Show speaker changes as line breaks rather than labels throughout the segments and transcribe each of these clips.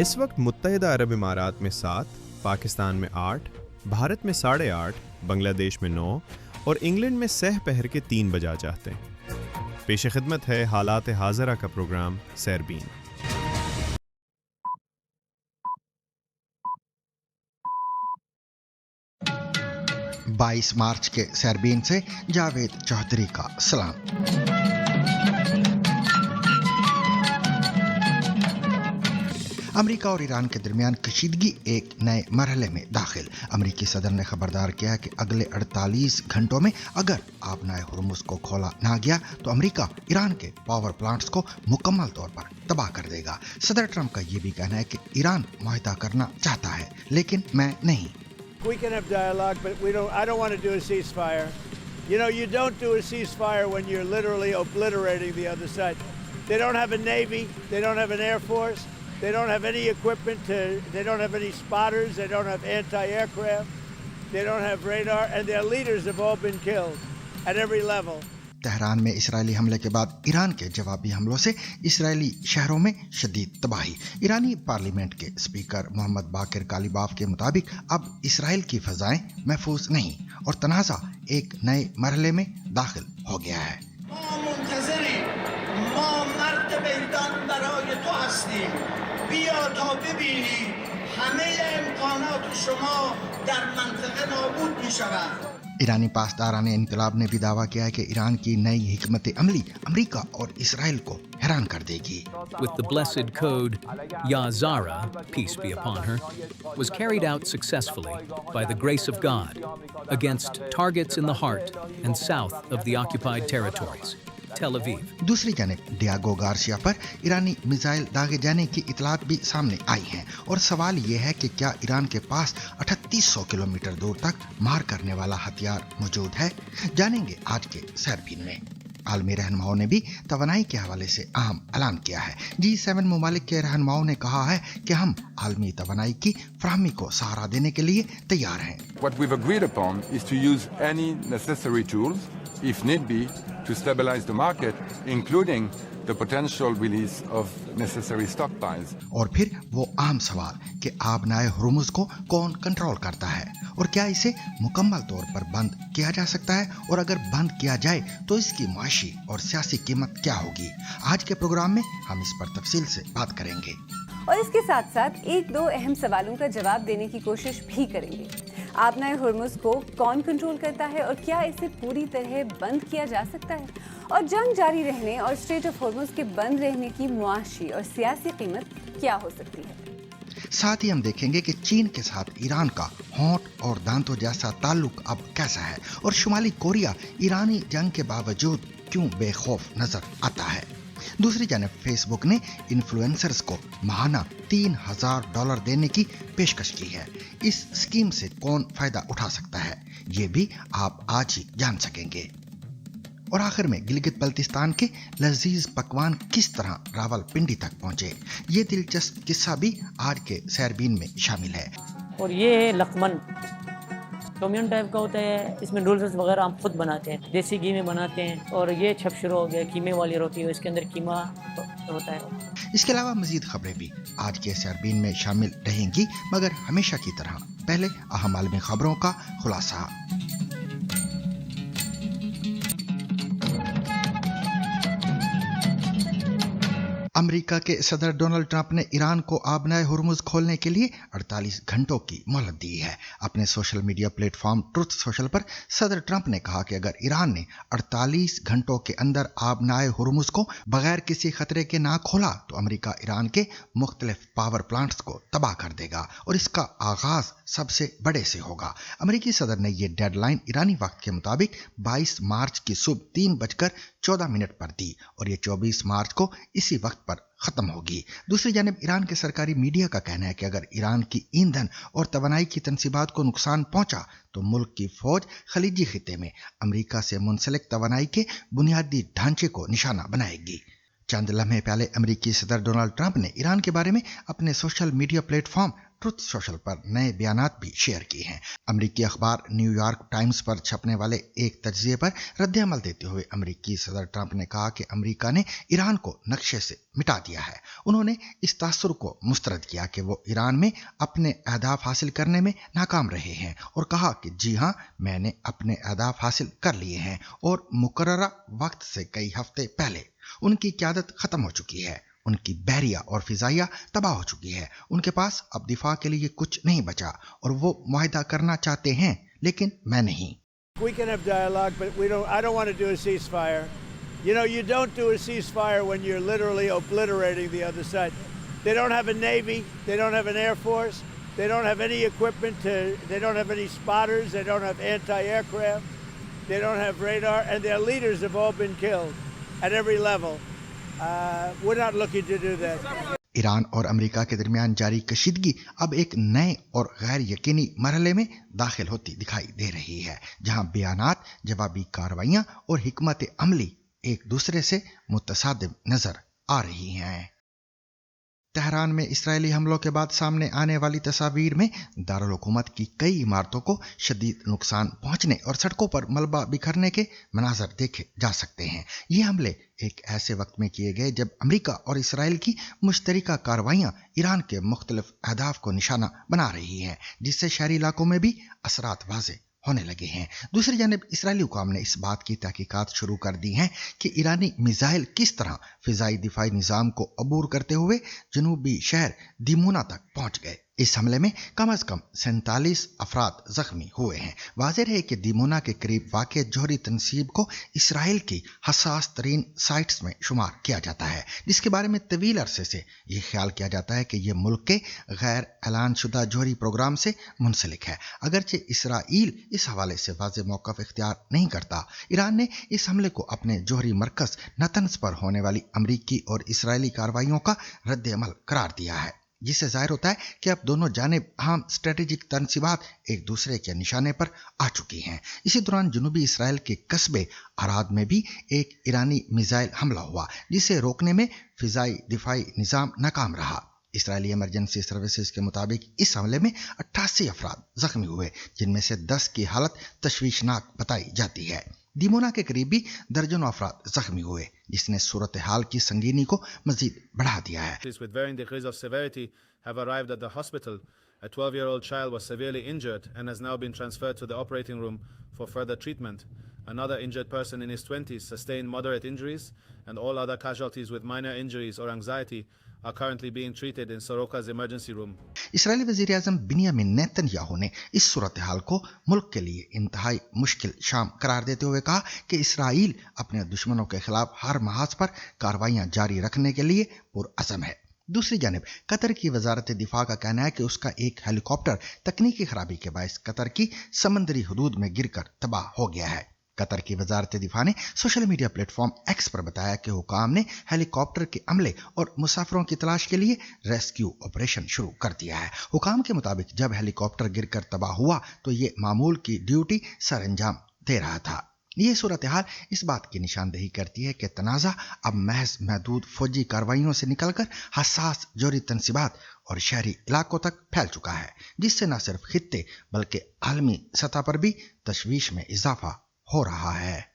اس وقت متحدہ عرب امارات میں 7، پاکستان میں 8، بھارت میں 8:30، بنگلہ دیش میں 9 اور انگلینڈ میں سہ پہر کے 3 بجا چاہتے ہیں۔ پیش خدمت ہے حالات حاضرہ کا پروگرام سیربین۔
22 مارچ کے سیربین سے جاوید چودھری کا سلام۔ امریکہ اور ایران کے درمیان کشیدگی ایک نئے مرحلے میں داخل۔ امریکی صدر نے خبردار کیا کہ اگلے 48 گھنٹوں میں اگر آبنائے ہرمز کو کھولا نہ گیا تو امریکہ ایران کے پاور پلانٹس کو مکمل طور پر تباہ کر دے گا۔ صدر ٹرمپ کا یہ بھی کہنا ہے کہ ایران معاہدہ کرنا چاہتا ہے لیکن میں نہیں۔
We can have dialogue, but I don't want to do a ceasefire. You don't do a ceasefire when you're literally obliterating the other side. They don't have a navy, they don't have an air force, they don't have any equipment, they don't have any spotters, they don't have anti-aircraft, they don't have radar, and their leaders have all been killed at every level.
Tehran میں اسرائیلی حملے کے بعد ایران کے جوابی حملوں سے اسرائیلی شہروں میں شدید تباہی۔ ایرانی پارلیمنٹ کے اسپیکر محمد باقر کالیباف کے مطابق اب اسرائیل کی فضائیں محفوظ نہیں اور تنازع ایک نئے مرحلے میں داخل ہو گیا ہے۔ ایرانی پاسداران انقلاب نے بھی دعویٰ کیا ہے کہ ایران کی نئی حکمت عملی امریکہ اور اسرائیل کو حیران کر دے گی۔
With the blessed code Ya Zara, peace be upon her, was carried out successfully by the grace of God against targets in the heart and south of the occupied territories, Tel Aviv.
دوسری جانب Diego Garcia پر ایرانی missile داغے جانے کی اطلاعات بھی سامنے آئی ہیں اور سوال یہ ہے کہ کیا ایران کے پاس 3800 کلومیٹر دور تک مار کرنے والا ہتھیار موجود ہے؟ جانیں گے آج کے سیربین میں۔ عالمی رہنماؤں نے بھی توانائی کے حوالے سے اہم اعلان کیا ہے۔ G7 ممالک کے رہنماؤں نے کہا ہے کہ ہم عالمی توانائی کی فراہمی کو سہارا دینے کے لیے تیار ہیں۔
What we've agreed upon is to use any necessary tools, if need be, to stabilize the market, including the potential release of necessary stockpiles.
اور پھر وہ عام سوال کہ آبنائے ہرمز کو کون کنٹرول کرتا ہے اور کیا اسے مکمل طور پر بند کیا جا سکتا ہے، اور اگر بند کیا جائے تو اس کی معاشی اور سیاسی قیمت کیا ہوگی؟ آج کے پروگرام میں ہم اس پر تفصیل سے بات کریں گے
اور اس کے ساتھ ساتھ ایک دو اہم سوالوں کا جواب دینے کی کوشش بھی کریں گے۔ آبنائے ہرمز کو کون کنٹرول کرتا ہے اور کیا اسے پوری طرح بند کیا جا سکتا ہے، اور جنگ جاری رہنے اور اسٹریٹ آف ہرمز کے بند رہنے کی معاشی اور سیاسی قیمت کیا ہو سکتی ہے۔
ساتھ ہی ہم دیکھیں گے کہ چین کے ساتھ ایران کا ہونٹ اور دانتوں جیسا تعلق اب کیسا ہے، اور شمالی کوریا ایرانی جنگ کے باوجود کیوں بے خوف نظر آتا ہے۔ دوسری جانب فیس بک نے انفلوئنسرز کو ماہانہ $3000 دینے کی پیشکش کی ہے۔ اس اسکیم سے کون فائدہ اٹھا سکتا ہے، یہ بھی آپ آج ہی جان سکیں گے۔ اور آخر میں گلگت بلتستان کے لذیذ پکوان کس طرح راول پنڈی تک پہنچے، یہ دلچسپ قصہ بھی آج کے سیربین میں شامل ہے۔
اور یہ ہے لقمن، چومین ٹائپ کا ہوتا ہے، اس میں نوڈلز وغیرہ ہم خود بناتے ہیں، دیسی گھی میں بناتے ہیں۔ اور یہ چھپ شروع ہو گیا قیمے والی روٹی، اس کے اندر قیمہ ہوتا ہے۔
اس کے علاوہ مزید خبریں بھی آج کے سیربین میں شامل رہیں گی، مگر ہمیشہ کی طرح پہلے اہم عالمی خبروں کا خلاصہ۔ امریکہ کے صدر ڈونلڈ ٹرمپ نے ایران کو آبنائے ہرمز کھولنے کے لیے 48 گھنٹوں کی مہلت دی ہے۔ اپنے social media platform Truth Social پر صدر ٹرمپ نے کہا کہ اگر ایران نے 48 گھنٹوں کے اندر آبنائے ہرمز کو بغیر کسی خطرے کے نہ کھولا تو امریکہ ایران کے مختلف پاور پلانٹس کو تباہ کر دے گا اور اس کا آغاز سب سے بڑے سے ہوگا۔ امریکی صدر نے یہ ڈیڈ لائن ایرانی وقت کے مطابق 22 مارچ کی صبح 3:14 پر دی اور یہ 24 مارچ کو اسی وقت پر ختم ہوگی۔ دوسری جانب ایران کے سرکاری میڈیا کا کہنا ہے کہ اگر ایران کی ایندھن اور توانائی کی تنصیبات کو نقصان پہنچا تو ملک کی فوج خلیجی خطے میں امریکہ سے منسلک توانائی کے بنیادی ڈھانچے کو نشانہ بنائے گی۔ चंद लम्हे पहले अमेरिकी सदर डोनाल्ड ट्रंप ने ईरान के बारे में अपने social media platform truth social पर नए बयानात भी शेयर किए हैं। अमेरिकी अखबार न्यूयॉर्क टाइम्स पर छपने वाले एक तज्जिए पर रद्द-ए-अमल देते हुए अमेरिकी सदर ट्रंप ने कहा कि अमेरिका ने ईरान को नक्शे से मिटा दिया है। उन्होंने इस तासुर को मुस्तरद किया कि वो ईरान में अपने अहदाफ हासिल करने में नाकाम रहे हैं और कहा कि जी हां, मैंने अपने अहदाफ हासिल कर लिए हैं और मुकर्ररा वक्त से कई हफ्ते पहले उनकी क़यादत खत्म हो चुकी है, उनकी बहरिया और फिजाइया तबाह हो चुकी है, उनके पास अब दिफा के लिए कुछ नहीं बचा और वो मुआहिदा करना चाहते हैं, लेकिन मैं नहीं।
We can have dialogue, but I don't want to do a ceasefire. You know, you don't do a ceasefire when you're literally obliterating the other side. They don't have a navy, they don't have an air force, they don't have any equipment they don't have any spotters, they don't have anti-aircraft, they don't have radar, and their leaders have all been killed at every level. We're not looking to do that.
Iran और America के दरमियान जारी कशीदगी अब एक नए और गैर यकीनी मरहले में दाखिल होती दिखाई दे रही है, जहां बयानात, जवाबी कार्रवाइयां और हिकमत अमली एक दूसरे से मुतसादिम नजर आ रही हैं। तेहरान में इस्राएली हमलों के बाद सामने आने वाली तस्वीर में दारुल हुकूमत की कई इमारतों को शदीद नुकसान पहुंचने और सड़कों पर मलबा बिखरने के मनाजर देखे जा सकते हैं। ये हमले एक ऐसे वक्त में किए गए जब अमेरिका और इस्राएल की मुश्तरका कार्रवाइयां ईरान के मुख्तलिफ अहदाफ को निशाना बना रही हैं, जिससे शहरी इलाकों में भी असरात वाज़ेह होने लगे हैं। दूसरी जानिब इस्राएली हुकाम ने इस बात की तहकीकात शुरू कर दी हैं कि ईरानी मिसाइल किस तरह फिजाई दिफाई निज़ाम को अबूर करते हुए जनूबी शहर दिमोना तक पहुंच गए। इस हमले में कम अज कम 47 अफराद जख्मी हुए हैं। वाज़ेह है कि दिमोना के करीब वाक़ जौहरी तनसीब को इसराइल की हसास तरीन साइट्स में शुमार किया जाता है, जिसके बारे में तवील अरसे से यह ख्याल किया जाता है कि यह मुल्क के गैर ऐलान शुदा जौहरी प्रोग्राम से मुंसलिक है। अगरचे इसराइल इस हवाले से वाज़ेह मौक़िफ़ इख्तियार नहीं करता, ईरान ने इस हमले को अपने जौहरी मरकज़ नतन्स पर होने वाली अमरीकी और इसराइली कार्रवाइयों का रद्द अमल करार दिया है, जिससे जाहिर होता है कि अब दोनों जानिब अहम स्ट्रेटेजिक तनसीबात एक दूसरे के निशाने पर आ चुकी हैं। इसी दौरान जनूबी इसराइल के कस्बे अराद में भी एक ईरानी मिसाइल हमला हुआ, जिसे रोकने में फिजाई दिफाई निज़ाम नाकाम रहा। इसराइली इमरजेंसी सर्विसेज के मुताबिक इस हमले में 88 अफराद जख्मी हुए, जिनमें से 10 की हालत तशवीशनाक बताई जाती है। दिमोना के करीब भी दर्जनों अफराद जख्मी हुए, जिसने सूरत हाल की संगीनी को मजीद बढ़ा दिया है।
With varying degrees of severity have arrived at the hospital. A 12-year-old child was severely injured and has now been transferred to the operating room for further treatment. Another injured person in his 20s sustained moderate injuries, and all other casualties with minor injuries or anxiety are currently being treated in Soroka's emergency room.
Israeli वज़ीर आज़म Binyamin Netanyahu ने इस सूरत हाल को मुल्क के लिए इंतहाई मुश्किल शाम करार देते हुए कहा कि इसराइल अपने दुश्मनों के खिलाफ हर महाज पर कार्रवाइयां जारी रखने के लिए पुरअज़म है। दूसरी जानिब कतर की वजारत दिफा का कहना है कि उसका एक हेलीकॉप्टर तकनीकी खराबी के बायस कतर की समंदरी हदूद में गिरकर तबाह हो गया है। कतर की वजारत दिफा ने सोशल मीडिया प्लेटफॉर्म एक्स पर बताया कि हुकाम ने हेलीकॉप्टर के अमले और मुसाफिरों की तलाश के लिए रेस्क्यू ऑपरेशन शुरू कर दिया है। हुकाम के मुताबिक जब हेलीकॉप्टर गिरकर तबाह हुआ तो ये मामूल की ड्यूटी सर अंजाम दे रहा था। ये सूरत हाल इस बात की निशानदेही करती है कि तनाज़ा अब महज महदूद फौजी कार्रवाइयों से निकलकर हसास जौहरी तनसीबात और शहरी इलाकों तक फैल चुका है, जिससे न सिर्फ खित्ते बल्कि आलमी सतह पर भी तशवीश में इजाफा हो रहा है।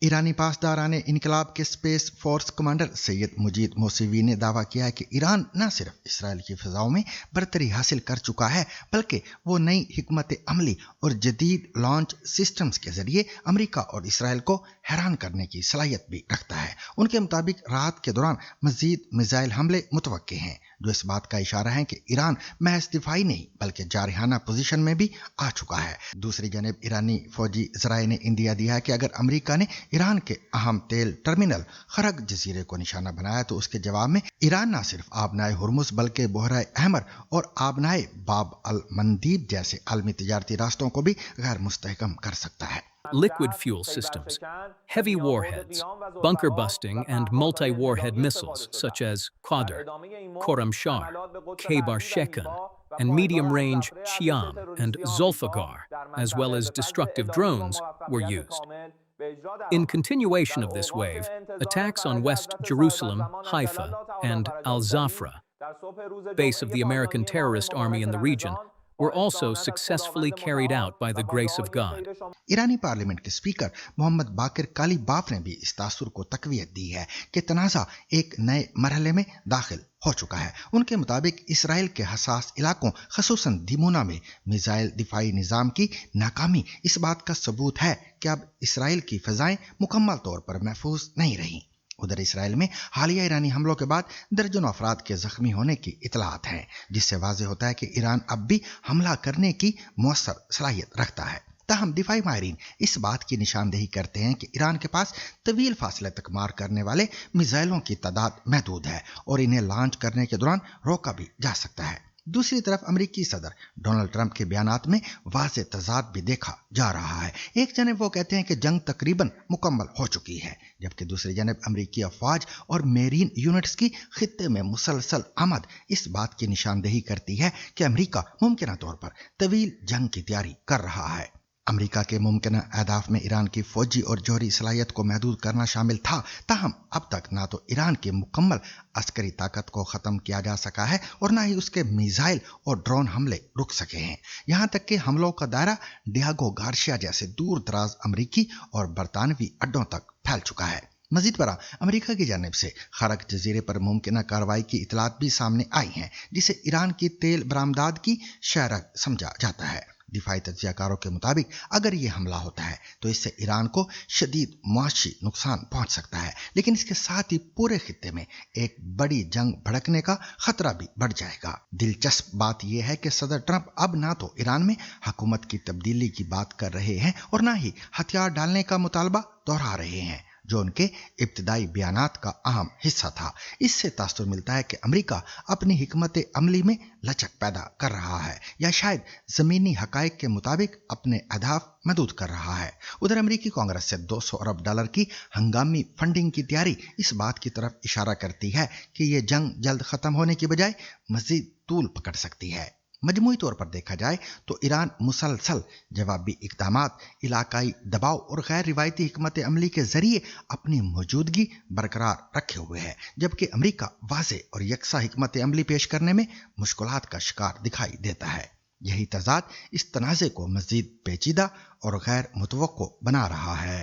ईरानी पासदारान इनकलाब के space force commander Seyed Majid Mousavi ने दावा किया है कि ईरान न सिर्फ इसराइल की फ़िज़ाओं में बरतरी हासिल कर चुका है, बल्कि वो नई हिकमत अमली और जदीद लॉन्च सिस्टम्स के ज़रिए अमेरिका और इसराइल को हैरान करने की सलाहियत भी रखता है। उनके मुताबिक रात के दौरान मज़ीद मिसाइल हमले मुतवक्के हैं, जो इस बात का इशारा है कि ईरान महज दिफाई नहीं बल्कि जारहाना पोजीशन में भी आ चुका है। दूसरी जानब ईरानी फौजी ज़राए ने इंदिया दिया है कि अगर अमेरिका ने ईरान के अहम तेल टर्मिनल खरग जजीरे को निशाना बनाया तो उसके जवाब में ईरान न सिर्फ आबनाए हुर्मुज़ बल्कि बहरा अहमर और आबनाए बाब अल मंदीब जैसे आलमी तिजारती रास्तों को भी गैर मुस्तहकम कर सकता है।
Liquid fuel systems, heavy warheads, bunker busting, and multi-warhead missiles such as Qadr, Khorramshahr, Khaybar Shekan, and medium-range Shiam and Zulfiqar, as well as destructive drones, were used. In continuation of this wave, attacks on West Jerusalem, Haifa, and Al-Zafra, base of the American terrorist army in the region, were also successfully carried out by the grace of God.
Irani parliament के speaker Mohammad बाकिर कालीबाफ ने भी इस तासुर को तकवीयत दी है कि तनाज़ा एक नए मरहले में दाखिल हो चुका है। उनके मुताबिक इसराइल के हसास इलाकों खसूसन दिमोना में मिसाइल दिफाई निज़ाम की नाकामी इस बात का सबूत है कि अब इसराइल की फ़ज़ाएं मुकम्मल तौर पर महफूज नहीं रहीं। उधर इसराइल में हालिया ईरानी हमलों के बाद दर्जनों अफराद के जख्मी होने की इतलात हैं, जिससे वाज़ेह होता है कि ईरान अब भी हमला करने की मुअस्सर सलाहियत रखता है। ताहम दिफाई माहिरीन इस बात की निशानदेही करते हैं कि ईरान के पास तवील फासले तक मार करने वाले मिसाइलों की तादाद महदूद है और इन्हें लॉन्च करने के दौरान रोका भी जा सकता है। दूसरी तरफ अमेरिकी सदर डोनाल्ड ट्रंप के बयानात में वाज़ेह तज़ाद भी देखा जा रहा है। एक जानब वो कहते हैं कि जंग तकरीबन मुकम्मल हो चुकी है, जबकि दूसरी जानब अमेरिकी अफवाज और मेरीन यूनिट्स की खित्ते में मुसलसल आमद इस बात की निशानदेही करती है कि अमेरिका मुमकिन तौर पर तवील जंग की तैयारी कर रहा है। अमेरिका के मुमकिन अहदाफ में ईरान की फौजी और जौहरी सलाहियत को महदूद करना शामिल था। ताहम अब तक ना तो ईरान की मुकम्मल अस्करी ताकत को ख़त्म किया जा सका है और ना ही उसके मिसाइल और ड्रोन हमले रुक सके हैं। यहाँ तक कि हमलों का दायरा डियागो गार्शिया जैसे दूर दराज अमरीकी और बरतानवी अड्डों तक फैल चुका है। मजीद बरा अमेरिका की जानिब से खरक जजीरे पर मुमकिन कार्रवाई की इतलात भी सामने आई हैं, जिसे ईरान की तेल बरामदाद की शरह समझा जाता है। दिफाई तज्जियाकारों के मुताबिक अगर ये हमला होता है तो इससे ईरान को शदीद मुआशी नुकसान पहुंच सकता है, लेकिन इसके साथ ही पूरे खित्ते में एक बड़ी जंग भड़कने का खतरा भी बढ़ जाएगा। दिलचस्प बात यह है कि सदर ट्रंप अब ना तो ईरान में हुकूमत की तब्दीली की बात कर रहे हैं और ना ही हथियार डालने का मुतालबा दोहरा रहे हैं, जो उनके इब्तिदाई बयानात का अहम हिस्सा था। इससे तासुर मिलता है कि अमेरिका अपनी हिकमत अमली में लचक पैदा कर रहा है या शायद ज़मीनी हकायक के मुताबिक अपने अहदाफ महदूद कर रहा है। उधर अमेरिकी कांग्रेस से 200 अरब डॉलर की हंगामी फंडिंग की तैयारी इस बात की तरफ इशारा करती है कि ये जंग जल्द ख़त्म होने की बजाय मज़ीद तूल पकड़ सकती है। मजमूई तौर पर देखा जाए तो ईरान मुसलसल जवाबी इक़दामात, इलाकाई दबाव और गैर रिवायती हिकमत अमली के जरिए अपनी मौजूदगी बरकरार रखे हुए है, जबकि अमेरिका वाज़ेह और यकसा हिकमत अमली पेश करने में मुश्किलात का शिकार दिखाई देता है। यही तज़ाद इस तनाज़े को मज़ीद पेचीदा और गैर मुतवक्को बना रहा है।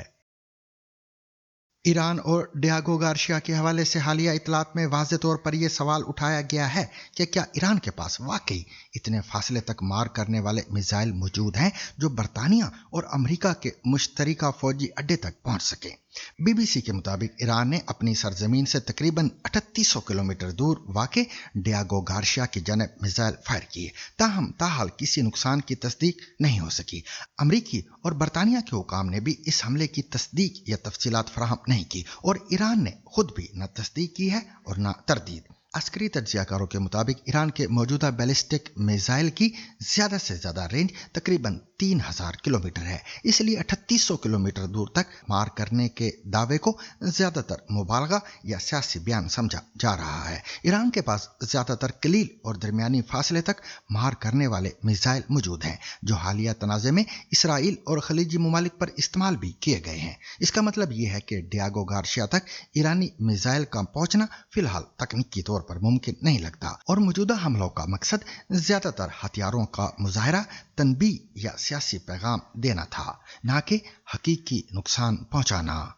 ईरान और डियागो गार्शिया के हवाले से हालिया इतलात में वाज़ेह तौर पर यह सवाल उठाया गया है कि क्या ईरान के पास वाकई इतने फासले तक मार करने वाले मिसाइल मौजूद हैं जो बरतानिया और अमेरिका के मुश्तरका फौजी अड्डे तक पहुंच सकें। BBC के मुताबिक ईरान ने अपनी सरजमीन से तकरीबन 3800 किलोमीटर दूर वाक़े डियागो गार्शिया की जानब मिसाइल फायर किए, ताहम ताहाल किसी नुकसान की तस्दीक नहीं हो सकी। अमरीकी और बरतानिया के हुकाम ने भी इस हमले की तस्दीक या तफसीलात फराहम नहीं की और ईरान ने खुद भी न तस्दीक की है और न तरदीद। अस्करी तज्जियाकारों के मुताबिक ईरान के मौजूदा बैलिस्टिक मिसाइल की ज़्यादा से ज़्यादा रेंज तकरीबन 3000 किलोमीटर है, इसलिए 3800 किलोमीटर दूर तक मार करने के दावे को ज़्यादातर मुबालगा या सियासी बयान समझा जा रहा है। ईरान के पास ज़्यादातर कलील और दरमियानी फासले तक मार करने वाले मिसाइल मौजूद हैं, जो हालिया तनाज़े में इसराइल और खलीजी ममालिक पर इस्तेमाल भी किए गए हैं। इसका मतलब ये है कि डियागो गार्शिया तक ईरानी मिसाइल का पहुँचना फ़िलहाल तकनीकी तौर पर मुमकिन नहीं लगता और मौजूदा हमलों का मकसद ज़्यादातर हथियारों का मुजाहरा, तनबी या सियासी पैगाम देना था, ना कि हकीकी नुकसान पहुंचाना।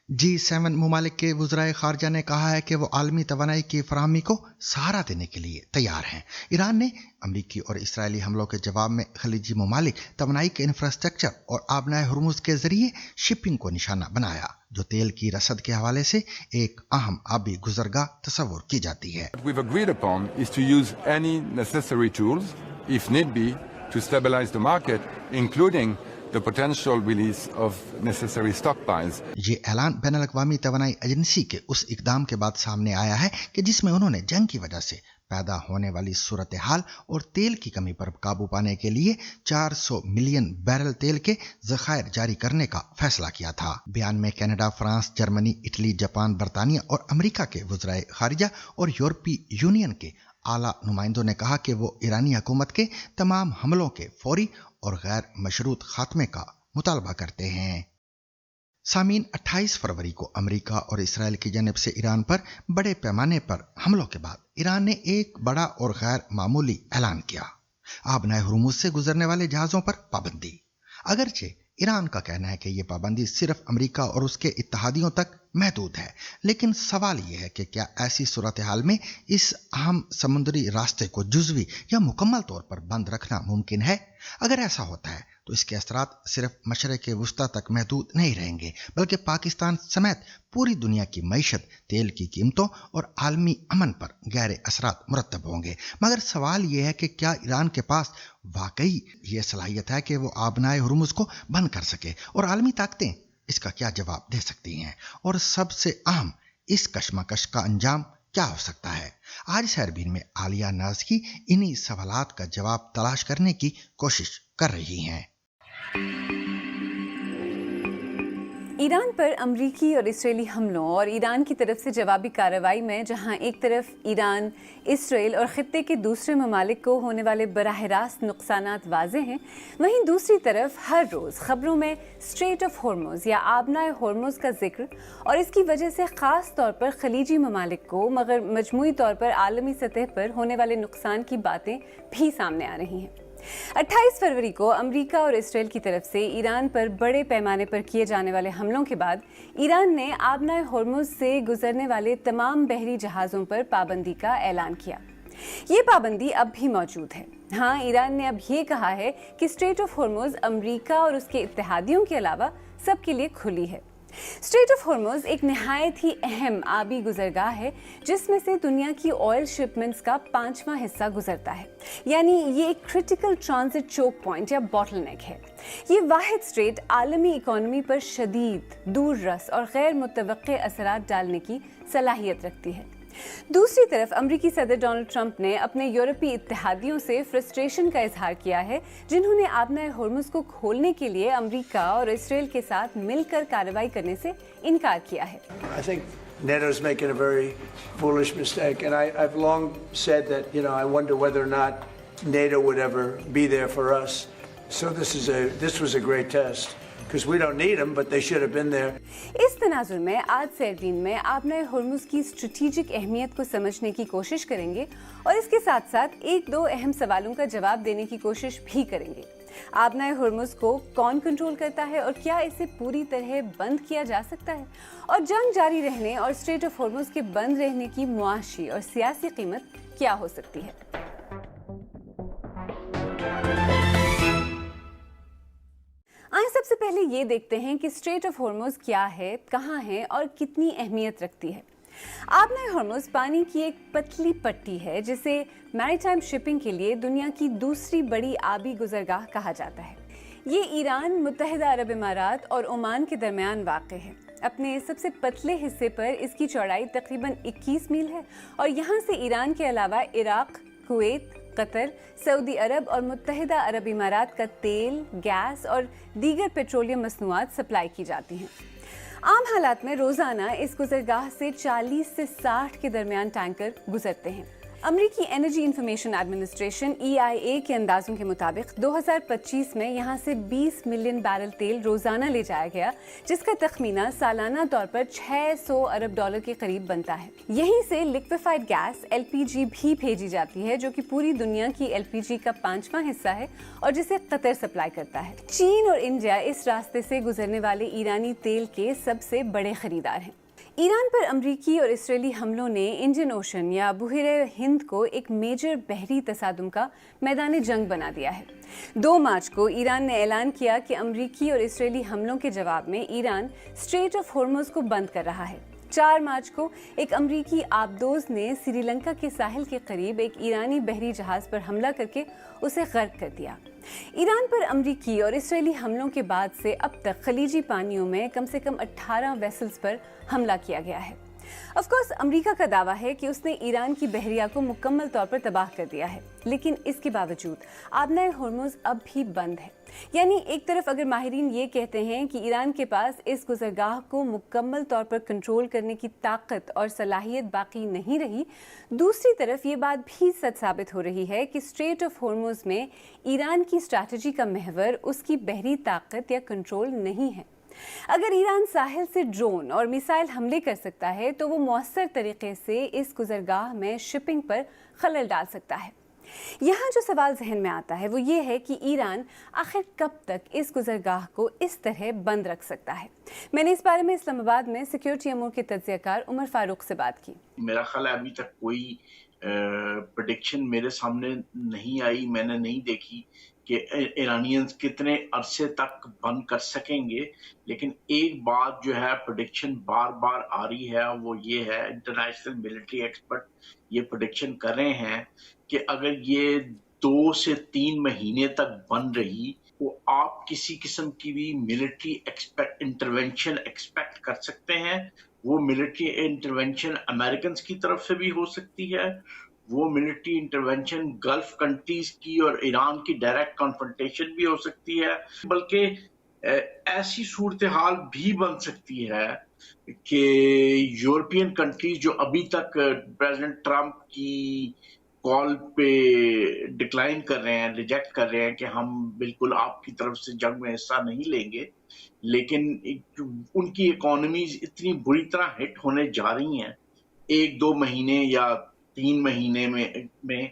G7 मुमालिक के वज़राए ख़ारजा ने कहा है कि वो आलमी तवानाई की फराहमी को सहारा देने के लिए तैयार हैं। ईरान ने अमरीकी और इसराइली हमलों के जवाब में खलीजी ममालिक तवानाई के इंफ्रास्ट्रक्चर और आबनाए हुर्मुज़ के जरिए शिपिंग को निशाना बनाया, जो तेल की रसद के हवाले से एक अहम आबी गुज़रगाह तस्वुर की जाती है।
What we've agreed upon is to use any necessary tools, if need be, to stabilize the market, including the potential release of necessary stockpiles.
ये ऐलान बैनुल अक़वामी तवानाई एजेंसी के उस इक़दाम के बाद सामने आया है कि जिसमें उन्होंने जंग की वजह से पैदा होने वाली सूरत हाल और तेल की कमी पर काबू पाने के लिए 400 मिलियन बैरल तेल के ज़खायर जारी करने का फैसला किया था। बयान में Canada, France, Germany, Italy, Japan, बरतानिया और अमेरिका के वज़राए ख़ारिजा और यूरोपीय यूनियन के आला नुमाइंदों ने कहा कि वो ईरानी हुकूमत के तमाम हमलों के फौरी और गैर मशरूत खात्मे का मुतालबा करते हैं। सामीन, 28 फरवरी को अमेरिका और इसराइल की जानिब से ईरान पर बड़े पैमाने पर हमलों के बाद ईरान ने एक बड़ा और गैर मामूली ऐलान किया। आबनाए हुर्मुज से गुजरने वाले जहाज़ों पर पाबंदी। अगरचे ईरान का कहना है कि यह पाबंदी सिर्फ अमेरिका और उसके इत्तहादियों तक महदूद है, लेकिन सवाल यह है कि क्या ऐसी सूरत हाल में इस अहम समुद्री रास्ते को जुज़वी या मुकम्मल तौर पर बंद रखना मुमकिन है? अगर ऐसा होता है तो इसके असरात सिर्फ मशरिक़ वुस्ता तक महदूद नहीं रहेंगे, बल्कि पाकिस्तान समेत पूरी दुनिया की मईशत, तेल की कीमतों और आलमी अमन पर गहरे असरात मुरतब होंगे। मगर सवाल यह है कि क्या ईरान के पास वाकई ये सलाहियत है कि वो आबनाए हुर्मुज को बंद कर सके, और आलमी ताकतें इसका क्या जवाब दे सकती हैं? और सबसे अहम, इस कशमकश का अंजाम क्या हो सकता है? आज सहरबीन में आलिया नाज़की इन्हीं सवालात का जवाब तलाश करने की कोशिश कर रही हैं।
ईरान पर अमरीकी और इसराइली हमलों और ईरान की तरफ से जवाबी कार्रवाई में जहां एक तरफ ईरान, इसराइल और खित्ते के दूसरे ममालिक को होने वाले बराह रास्त नुकसानात वाज़े हैं, वहीं दूसरी तरफ हर रोज़ खबरों में स्ट्रेट ऑफ होर्मुज या आबनाए होर्मुज का जिक्र और इसकी वजह से ख़ास तौर पर खलीजी ममालिक को मगर मजमूई तौर पर आलमी सतह पर होने वाले नुकसान की बातें भी सामने आ रही हैं। 28 फरवरी को अमेरिका और इसराइल की तरफ से ईरान पर बड़े पैमाने पर किए जाने वाले हमलों के बाद ईरान ने आबनाए होर्मुज से गुजरने वाले तमाम बहरी जहाज़ों पर पाबंदी का ऐलान किया। ये पाबंदी अब भी मौजूद है। हाँ, ईरान ने अब ये कहा है कि स्ट्रेट ऑफ होर्मुज अमेरिका और उसके इत्तेहादियों के अलावा सबके लिए खुली है। स्ट्रेट ऑफ होर्मुज एक नहायत ही अहम आबी गुजरगाह है जिसमें से दुनिया की ऑयल शिपमेंट्स का 5वां हिस्सा गुजरता है, यानी ये एक क्रिटिकल ट्रांजिट चोक पॉइंट या बॉटलनेक है। ये वाहिद स्ट्रेट आलमी इकोनॉमी पर शदीद, दूर रस और गैर मुतवक्के असरात डालने की सलाहियत रखती है। दूसरी तरफ अमरीकी सदर डोनाल्ड ट्रंप ने अपने यूरोपीय इत्तेहादियों से फ्रस्ट्रेशन का इजहार किया है, जिन्होंने आबनाए होर्मुज को खोलने के लिए अमरीका और इसराइल के साथ मिलकर कार्रवाई करने से इनकार किया है।
I think NATO's making a very foolish mistake, and I've long said that, I wonder whether or not NATO would ever be there for us. So this was a great test. Because we don't need them, but they should have been there.
इस तनाजुर में आज सहरबीन में आबनाए होर्मुज की strategic अहमियत को समझने की कोशिश करेंगे और इसके साथ साथ एक दो अहम सवालों का जवाब देने की कोशिश भी करेंगे। आबनाए होर्मुज को कौन कंट्रोल करता है और क्या इसे पूरी तरह बंद किया जा सकता है? और जंग जारी रहने और स्ट्रेट ऑफ होर्मुज के बंद रहने की मुआशी और सियासी कीमत क्या हो सकती है? आइए सबसे पहले ये देखते हैं कि स्ट्रेट ऑफ होर्मुज क्या है, कहाँ है और कितनी अहमियत रखती है। आबनाए होर्मुज पानी की एक पतली पट्टी है जिसे मैरीटाइम शिपिंग के लिए दुनिया की दूसरी बड़ी आबी गुजरगाह कहा जाता है। ये ईरान, मुत्तहिदा अरब इमारात और ओमान के दरमियान वाक़ है। अपने सबसे पतले हिस्से पर इसकी चौड़ाई तकरीबन 21 मील है और यहाँ से ईरान के अलावा इराक, कुवैत, कतर, सऊदी अरब और मुत्तहिदा अरब इमारात का तेल, गैस और दीगर पेट्रोलियम मसनूआत सप्लाई की जाती हैं। आम हालात में रोज़ाना इस गुजरगाह से 40 से 60 के दरमियान टैंकर गुजरते हैं। अमरीकी एनर्जी इंफॉर्मेशन एडमिनिस्ट्रेशन EIA के अंदाज़ों के मुताबिक 2025 में यहाँ से 20 मिलियन बैरल तेल रोज़ाना ले जाया गया, जिसका तखमीना सालाना तौर पर $600 अरब के करीब बनता है। यहीं से लिक्विफाइड गैस LPG भी भेजी जाती है, जो कि पूरी दुनिया की LPG का 5वां हिस्सा है और जिसे कतर सप्लाई करता है। चीन और इंडिया इस रास्ते से गुजरने वाले ईरानी तेल के सबसे बड़े खरीदार हैं। ईरान पर अमरीकी और इसराइली हमलों ने इंडियन ओशन या बुहिरे हिंद को एक मेजर बहरी तसादुम का मैदान जंग बना दिया है। 2 मार्च को ईरान ने ऐलान किया कि अमरीकी और इसराइली हमलों के जवाब में ईरान स्ट्रेट ऑफ होर्मुज को बंद कर रहा है। 4 मार्च को एक अमरीकी आबदोज ने श्रीलंका के साहिल के करीब एक ईरानी बहरी जहाज पर हमला करके उसे गर्क कर दिया। ईरान पर अमरीकी और इसराइली हमलों के बाद से अब तक खलीजी पानियों में कम से कम 18 वेसल्स पर हमला किया गया है। ऑफ कोर्स अमेरिका का दावा है कि उसने ईरान की बहरिया को मुकम्मल तौर पर तबाह कर दिया है, लेकिन इसके बावजूद आबनाए हुर्मुज़ अब भी बंद है। यानी एक तरफ अगर माहिरीन ये कहते हैं कि ईरान के पास इस गुज़रगाह को मुकम्मल तौर पर कंट्रोल करने की ताकत और सलाहियत बाकी नहीं रही, दूसरी तरफ ये बात भी सच साबित हो रही है कि स्ट्रेट ऑफ होर्मुज़ में ईरान की स्ट्रैटेजी का महवर उसकी बहरी ताकत या कंट्रोल नहीं है। अगर ईरान साहिल से ड्रोन और मिसाइल हमले कर सकता है तो वो मौसर तरीके से इस गुज़रगाह में शिपिंग पर खलल डाल सकता है। यहाँ जो सवाल जहन में आता है वो ये है कि ईरान आखिर कब तक इस गुज़रगाह को इस तरह बंद रख सकता है। मैंने इस बारे में इस्लामाबाद में सिक्योरिटी अमूर के तज्ज़ियाकार उमर फारूक से बात की।
मेरा ख्याल है अभी तक कोई प्रेडिक्शन मेरे सामने नहीं आई, मैंने नहीं देखी कि ईरानियंस कितने अरसे तक बंद कर सकेंगे। लेकिन एक बात जो है प्रेडिक्शन बार बार आ रही है वो ये है, इंटरनेशनल मिलिट्री एक्सपर्ट ये प्रेडिक्शन कर रहे हैं कि अगर ये 2 से 3 महीने तक बंद रही तो आप किसी किस्म की भी मिलिट्री इंटरवेंशन एक्सपेक्ट कर सकते हैं। वो मिलिट्री इंटरवेंशन अमेरिकन की तरफ से भी हो सकती है, वो मिलिट्री इंटरवेंशन गल्फ कंट्रीज की और ईरान की डायरेक्ट कॉन्फ्रंटेशन भी हो सकती है, बल्कि ऐसी सूरत हाल भी बन सकती है कि यूरोपियन कंट्रीज जो अभी तक प्रेसिडेंट ट्रंप की कॉल पे डिक्लाइन कर रहे हैं, रिजेक्ट कर रहे हैं कि हम बिल्कुल आपकी तरफ से जंग में हिस्सा नहीं लेंगे, लेकिन उनकी इकोनॉमीज इतनी बुरी तरह हिट होने जा रही हैं 1-2 महीने या 3 महीने में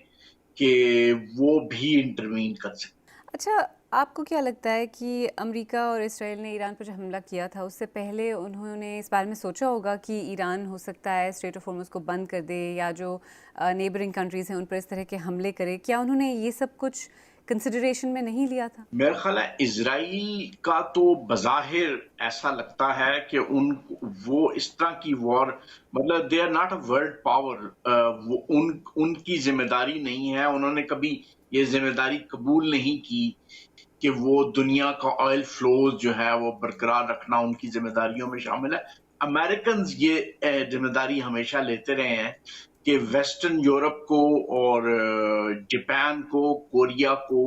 कि वो भी इंटरवीन कर सकते।
अच्छा, आपको क्या लगता है कि अमेरिका और इसराइल ने ईरान पर जो हमला किया था उससे पहले उन्होंने इस बारे में सोचा होगा कि ईरान हो सकता है स्ट्रेट ऑफ होर्मुज़ को बंद कर दे या जो नेबरिंग कंट्रीज़ हैं उन पर इस तरह के हमले करे? क्या उन्होंने ये सब कुछ कंसिडरेशन में नहीं लिया था?
मेरा ख्याल है इजराइल का तो बज़ाहिर ऐसा लगता है कि वो इस तरह की वॉर, मतलब they are not a world power, वो उनकी जिम्मेदारी नहीं है, उन्होंने कभी ये जिम्मेदारी कबूल नहीं की कि वो दुनिया का ऑयल फ्लोज जो है वो बरकरार रखना उनकी जिम्मेदारियों में शामिल है। अमेरिकन ये जिम्मेदारी हमेशा लेते रहे हैं कि वेस्टर्न यूरोप को और जापान को, कोरिया को,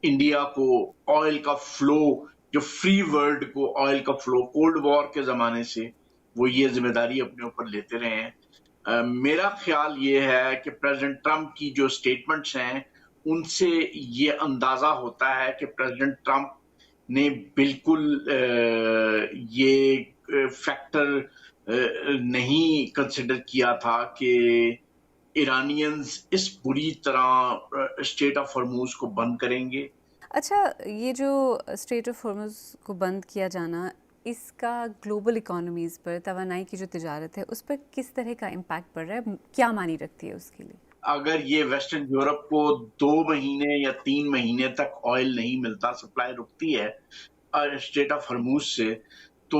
इंडिया को ऑयल का फ्लो, जो फ्री वर्ल्ड को ऑयल का फ्लो कोल्ड वॉर के ज़माने से वो ये जिम्मेदारी अपने ऊपर लेते रहे हैं। मेरा ख्याल ये है कि प्रेसिडेंट ट्रंप की जो स्टेटमेंट्स हैं उनसे ये अंदाजा होता है कि प्रेसिडेंट ट्रंप ने बिल्कुल ये फैक्टर नहीं कंसिडर किया था कि ईरानियंस इस बुरी तरह स्ट्रेट ऑफ होर्मुज़ को बंद करेंगे।
अच्छा, ये जो स्ट्रेट ऑफ होर्मुज़ को बंद किया जाना, इसका ग्लोबल इकोनॉमीज़ पर, तवानाई की जो तिजारत है उस पर किस तरह का इम्पैक्ट पड़ रहा है? क्या मानी रखती है उसके लिए?
अगर ये वेस्टर्न यूरोप को 2 महीने या 3 महीने तक ऑयल नहीं मिलता, सप्लाई रुकती है स्ट्रेट ऑफ होर्मुज़ से, तो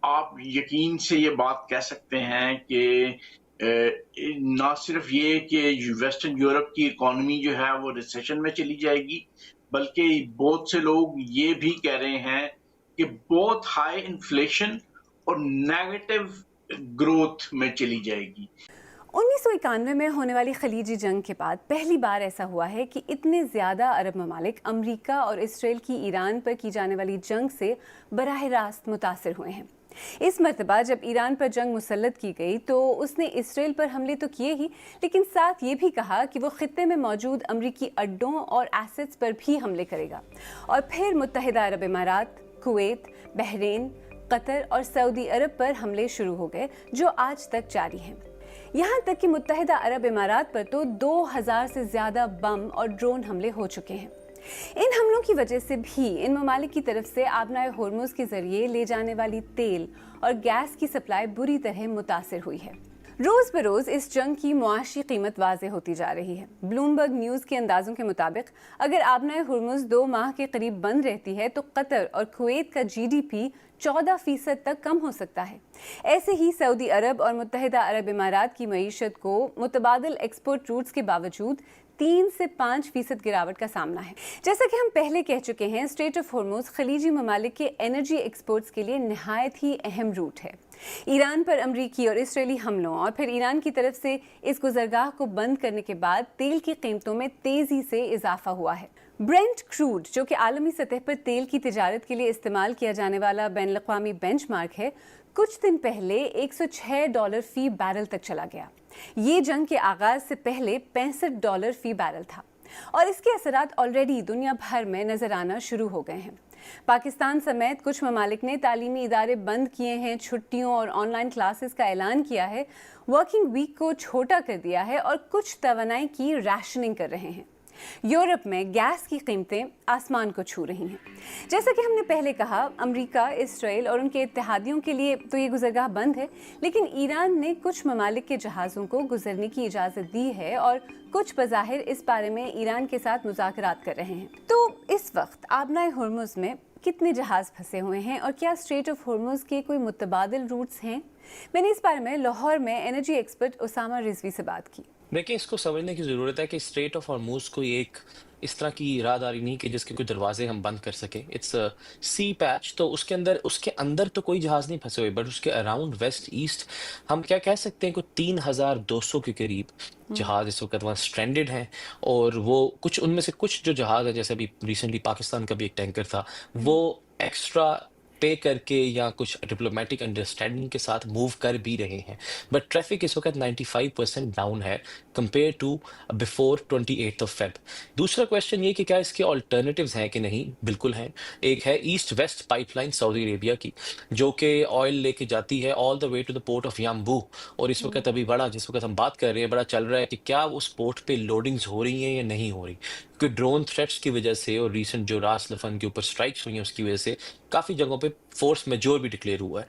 आप यकीन से ये बात कह सकते हैं कि ना सिर्फ ये कि वेस्टर्न यूरोप की इकोनॉमी जो है वो रिसेशन में चली जाएगी, बल्कि बहुत से लोग ये भी कह रहे हैं कि बहुत हाई इन्फ्लेशन और नेगेटिव ग्रोथ में चली जाएगी।
1991 में होने वाली खलीजी जंग के बाद पहली बार ऐसा हुआ है कि इतने ज़्यादा अरब ममालिक अमेरिका और इसराइल की ईरान पर की जाने वाली जंग से बराह रास्त मुतासिर हुए हैं। इस मरतबा जब ईरान पर जंग मुसल्लत की गई तो उसने इसराइल पर हमले तो किए ही, लेकिन साथ ये भी कहा कि वो खित्ते में मौजूद अमरीकी अड्डों और एसेट्स पर भी हमले करेगा। और फिर मुत्तहिदा अरब इमारात, कुवैत, बहरीन, कतर और सऊदी अरब पर हमले शुरू हो गए जो आज तक जारी हैं। यहाँ तक कि मुत्तहिदा अरब इमारात पर तो 2000 से ज़्यादा बम और ड्रोन हमले हो चुके हैं। इन हमलों की वजह से भी इन ममालिक की तरफ से आबनाए होर्मुज़ के ज़रिए ले जाने वाली तेल और गैस की सप्लाई बुरी तरह मुतासिर हुई है। रोज़ बरोज़ इस जंग की मुआशी कीमत वाज़े होती जा रही है। ब्लूमबर्ग न्यूज़ के अंदाज़ों के मुताबिक अगर आबनाए होर्मुज़ 2 माह के करीब बंद रहती है तो कतर और कुवैत का GDP 14% तक कम हो सकता है। ऐसे ही सऊदी अरब और मुत्तहिदा अरब इमारात की मईशत को मुतबादिल एक्सपोर्ट रूट्स के बावजूद 3 سے 5% गिरावट का सामना है। जैसा कि हम पहले कह चुके हैं, स्ट्रेट ऑफ हॉर्मुज़ खलीजी ममालिक के एनर्जी एक्सपोर्ट्स के लिए नहायत ही अहम रूट है। ईरान पर अमरीकी और इसराइली हमलों और फिर ईरान की तरफ से इस गुजरगाह को बंद करने के बाद तेल की कीमतों में तेज़ी से इजाफा हुआ है। ब्रेंट क्रूड, जो कि आलमी सतह पर तेल की तिजारत के लिए इस्तेमाल किया जाने वाला बैनुल-अक़वामी बेंचमार्क है, कुछ दिन पहले $106 फी बैरल तक चला गया। ये जंग के आगाज से पहले $65 फी बैरल था और इसके असरात ऑलरेडी दुनिया भर में नजर आना शुरू हो गए हैं। पाकिस्तान समेत कुछ ममालिक ने तालीमी इदारे बंद किए हैं, छुट्टियों और ऑनलाइन क्लासेस का ऐलान किया है, वर्किंग वीक को छोटा कर दिया है और कुछ तवानाई की राशनिंग कर रहे हैं। यूरोप में गैस की कीमतें आसमान को छू रही हैं। जैसा कि हमने पहले कहा, अमेरिका, इसराइल और उनके इत्तेहादियों के लिए तो ये गुजरगाह बंद है, लेकिन ईरान ने कुछ ममालिक के जहाज़ों को गुजरने की इजाज़त दी है और कुछ बज़ाहिर इस बारे में ईरान के साथ मुज़ाकरात कर रहे हैं। तो इस वक्त आबनाए हुर्मुज़ में कितने जहाज़ फंसे हुए हैं और क्या स्ट्रेट ऑफ हुर्मुज़ के कोई मुतबादिल रूट्स हैं? मैंने इस बारे में लाहौर में एनर्जी एक्सपर्ट उसामा रिजवी से बात की।
देखिए, इसको समझने की ज़रूरत है कि स्ट्रेट ऑफ हॉर्मुज़ कोई एक इस तरह की राहदारी नहीं कि जिसके कोई दरवाजे हम बंद कर सकें। इट्स सी पैच, तो उसके अंदर तो कोई जहाज़ नहीं फंसे हुए, बट उसके अराउंड वेस्ट ईस्ट हम क्या कह सकते हैं कि 3200 के करीब जहाज़ इस वक्त वहाँ स्ट्रैंडेड हैं। और वो कुछ उनमें से कुछ जो जहाज़ है, जैसे अभी रिसेंटली पाकिस्तान का भी एक टैंकर था, वो एक्स्ट्रा पे करके या कुछ डिप्लोमेटिक अंडरस्टैंडिंग के साथ मूव कर भी रहे हैं, बट ट्रैफिक इस वक्त 95% डाउन है कंपेयर टू बिफोर 28 फेब। दूसरा क्वेश्चन ये कि क्या इसके ऑल्टरनेटिव्स हैं कि नहीं? बिल्कुल हैं। एक है east west pipeline Saudi Arabia की, जो कि ऑयल लेके जाती है all the way to the port of Yanbu, और इस वक्त अभी जिस वक्त हम बात कर रहे हैं, बड़ा चल रहा है कि क्या उस पोर्ट पे लोडिंग्स हो रही हैं या नहीं हो रही, क्योंकि ड्रोन थ्रेट्स की वजह से और रीसेंट जो रास लफन के ऊपर स्ट्राइक्स हुई हैं उसकी वजह से काफ़ी जगहों पे फोर्स मेजोर भी डिक्लेयर हुआ है।